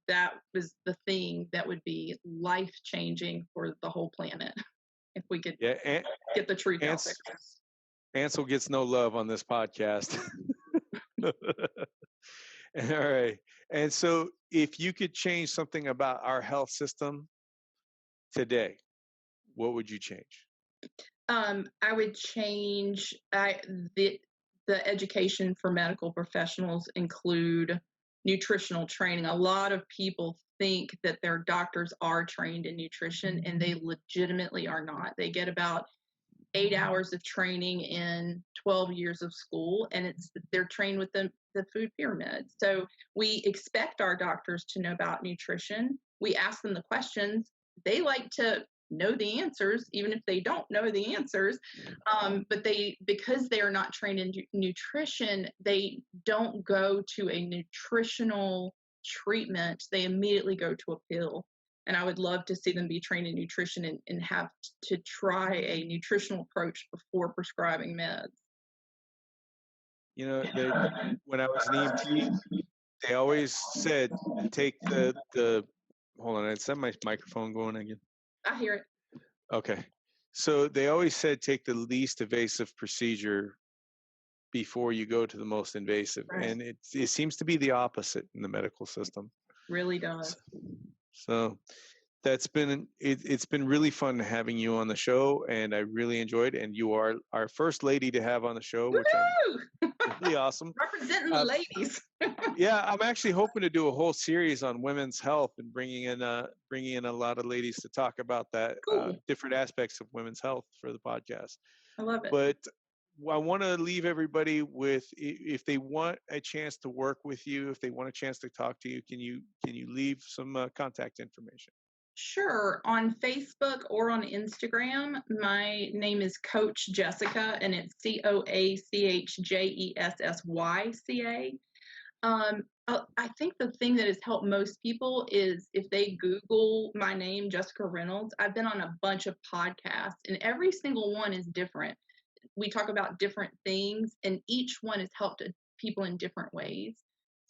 That was the thing that would be life-changing for the whole planet if we could get the truth out there. Ansel gets no love on this podcast. All right. And so if you could change something about our health system today, what would you change? I would change the education for medical professionals include nutritional training. A lot of people think that their doctors are trained in nutrition, and they legitimately are not. They get about 8 hours of training in 12 years of school, and they're trained with the food pyramid. So we expect our doctors to know about nutrition. We ask them the questions. They like to know the answers, even if they don't know the answers. But because they are not trained in nutrition, they don't go to a nutritional treatment. They immediately go to a pill. And I would love to see them be trained in nutrition and have to try a nutritional approach before prescribing meds. When I was an EMT, they always said, take the hold on, is that my microphone going again? I hear it. Okay. So they always said, take the least invasive procedure before you go to the most invasive. Right. And it seems to be the opposite in the medical system. Really does. So it's been really fun having you on the show, and I really enjoyed it. And you are our first lady to have on the show, which I'm really awesome. Representing the ladies. Yeah, I'm actually hoping to do a whole series on women's health and bringing in a lot of ladies to talk about that, cool. Different aspects of women's health for the podcast. I love it. But I want to leave everybody with, if they want a chance to work with you, if they want a chance to talk to you, can you leave some contact information? Sure. On Facebook or on Instagram, my name is Coach Jessyca, and it's CoachJessYca. I think the thing that has helped most people is if they Google my name, Jessyca Reynolds. I've been on a bunch of podcasts, and every single one is different. We talk about different things, and each one has helped people in different ways.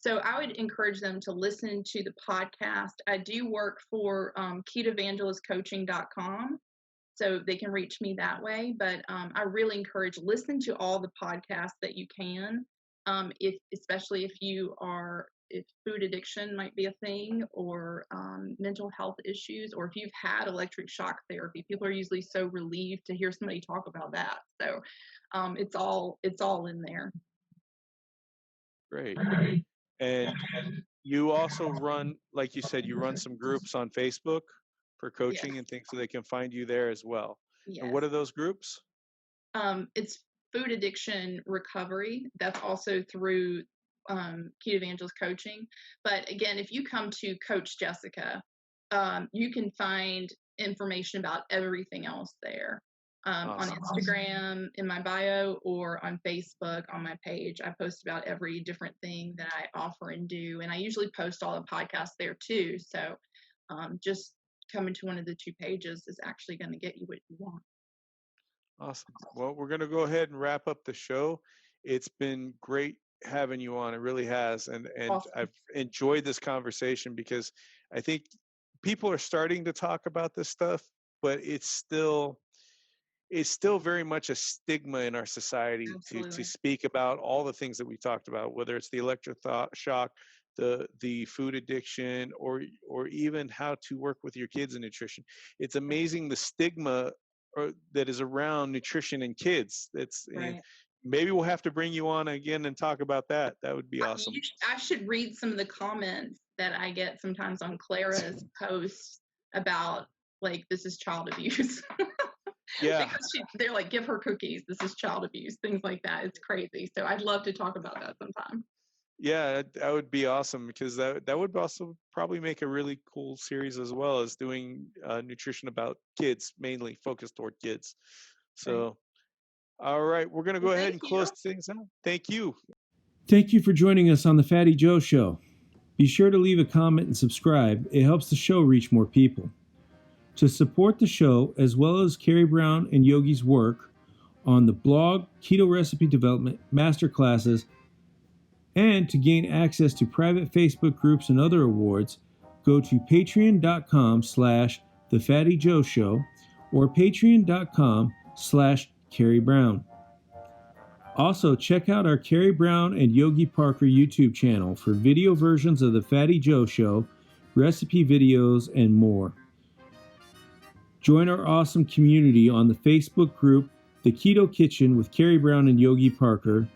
So I would encourage them to listen to the podcast. I do work for ketoevangelistcoaching.com, so they can reach me that way. But I really encourage listen to all the podcasts that you can, especially if food addiction might be a thing, or mental health issues, or if you've had electric shock therapy. People are usually so relieved to hear somebody talk about that. So it's all in there. Great. And you also run, like you said, you run some groups on Facebook for coaching and things, so they can find you there as well. Yes. And what are those groups? It's food addiction recovery. That's also through Keto Evangelist Coaching. But again, if you come to Coach Jessyca, you can find information about everything else there. Awesome. On Instagram in my bio, or on Facebook on my page. I post about every different thing that I offer and do, and I usually post all the podcasts there too. So just coming to one of the two pages is actually going to get you what you want. Awesome. Well, we're going to go ahead and wrap up the show. It's been great having you on. It really has. And Awesome. I've enjoyed this conversation, because I think people are starting to talk about this stuff, but it's still very much a stigma in our society to speak about all the things that we talked about, whether it's the electric shock, the food addiction, or even how to work with your kids in nutrition. It's amazing the stigma that is around nutrition in kids. That's right. Maybe we'll have to bring you on again and talk about that. That would be awesome. I should read some of the comments that I get sometimes on Clara's posts about, like, this is child abuse. Yeah. Because they're like, give her cookies, this is child abuse, things like that. It's crazy. So I'd love to talk about that sometime. Yeah, that would be awesome, because that would also probably make a really cool series, as well as doing nutrition about kids, mainly focused toward kids. So, right. All right, we're going to go ahead and close things out. Thank you. Thank you for joining us on the Fatty Joe Show. Be sure to leave a comment and subscribe. It helps the show reach more people. To support the show, as well as Carrie Brown and Yogi's work on the blog, keto recipe development, masterclasses, and to gain access to private Facebook groups and other awards, go to patreon.com/thefattyjoeshow or patreon.com/Carrie Brown. Also, check out our Carrie Brown and Yogi Parker YouTube channel for video versions of the Fatty Joe Show, recipe videos, and more. Join our awesome community on the Facebook group, The Keto Kitchen with Carrie Brown and Yogi Parker,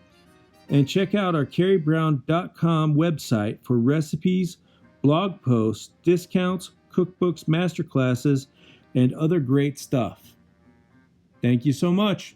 and check out our carriebrown.com website for recipes, blog posts, discounts, cookbooks, masterclasses, and other great stuff. Thank you so much.